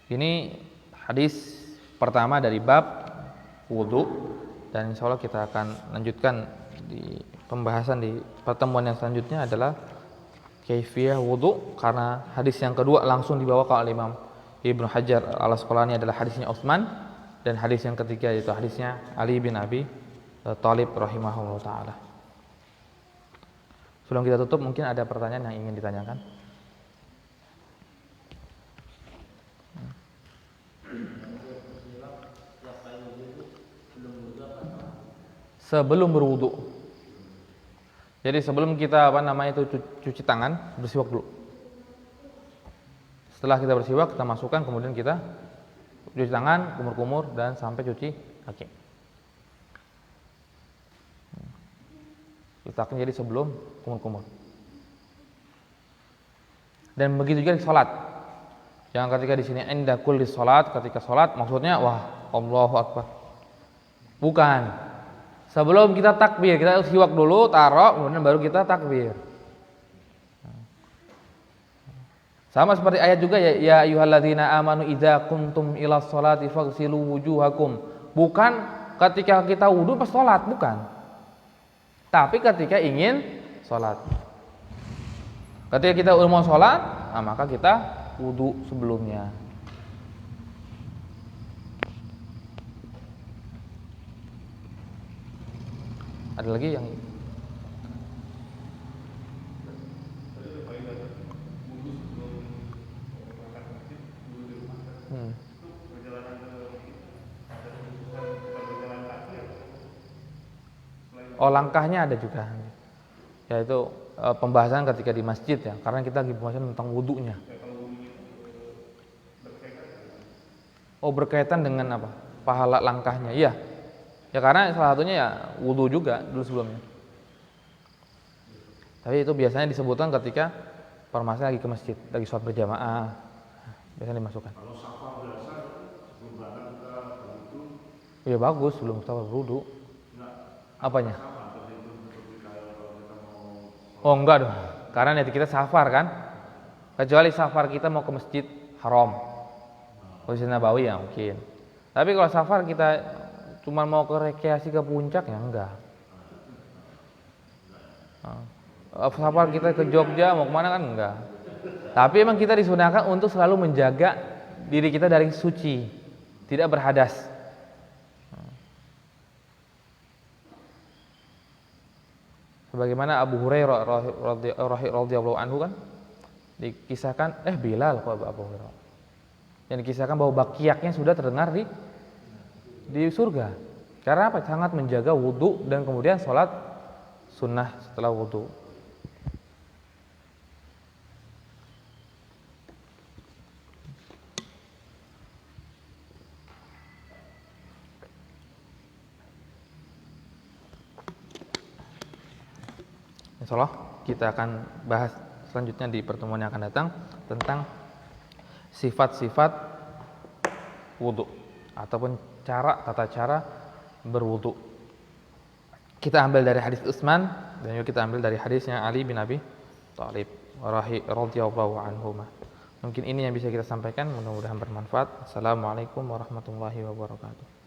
Ini hadis pertama dari bab wudu, dan insya Allah kita akan lanjutkan di pembahasan di pertemuan yang selanjutnya adalah kaifiyah wudu, karena hadis yang kedua langsung dibawa oleh Imam Ibnu Hajar al-Asqalani adalah hadisnya Utsman, dan hadis yang ketiga yaitu hadisnya Ali bin Abi Thalib rahimahullah taala. Sebelum kita tutup, mungkin ada pertanyaan yang ingin ditanyakan. Sebelum berwudu. Jadi sebelum kita cuci tangan, bersiwak dulu. Setelah kita bersiwak, kita masukkan, kemudian kita cuci tangan, kumur-kumur, dan sampai cuci kaki. Letaknya jadi sebelum kumur-kumur. Dan begitu juga di salat. Jangan ketika di sini inda kulli salat, ketika salat maksudnya wah Allahu Akbar. Bukan. Sebelum kita takbir, kita siwak dulu, taruh, kemudian baru kita takbir. Sama seperti ayat juga ya, ya ayyuhalladzina amanu idza kuntum ilas sholati faghsilu wujuhakum. Bukan ketika kita wudu pas salat, bukan. Tapi ketika ingin salat. Ketika kita mau salat, nah maka kita wudu sebelumnya. Ada lagi yang Oh, langkahnya ada juga, yaitu pembahasan ketika di masjid ya, karena kita lagi pembahasan tentang wudunya. Oh, berkaitan dengan apa? Pahala langkahnya, iya. Ya karena salah satunya ya wudu juga dulu sebelumnya. Tapi itu biasanya disebutkan ketika permasalahan lagi ke masjid, lagi sholat berjamaah, biasanya dimasukkan. Kalau safar biasa sebelum berangkat kita berwudu. Iya bagus sebelum kita berwudu. Apanya? Oh enggak dong, karena niat kita safar kan. Kecuali safar kita mau ke masjid haram, Masjid Nabawi ya mungkin. Tapi kalau safar kita cuma mau ke rekreasi ke puncak ya enggak. Safar kita ke Jogja mau kemana kan enggak. Tapi emang kita disunahkan untuk selalu menjaga diri kita dari suci, tidak berhadas. Sebagaimana Abu Hurairah radhiyallahu anhu kan dikisahkan Bilal kok Abu Hurairah. Yang dikisahkan bahwa bakiaknya sudah terdengar di surga. Karena apa? Sangat menjaga wudu dan kemudian sholat sunnah setelah wudu. Insyaallah kita akan bahas selanjutnya di pertemuan yang akan datang tentang sifat-sifat wudu ataupun tata cara berwudu. Kita ambil dari hadis Utsman dan juga kita ambil dari hadisnya Ali bin Abi Thalib radhiyallahu anhu. Mungkin ini yang bisa kita sampaikan, mudah-mudahan bermanfaat. Assalamualaikum warahmatullahi wabarakatuh.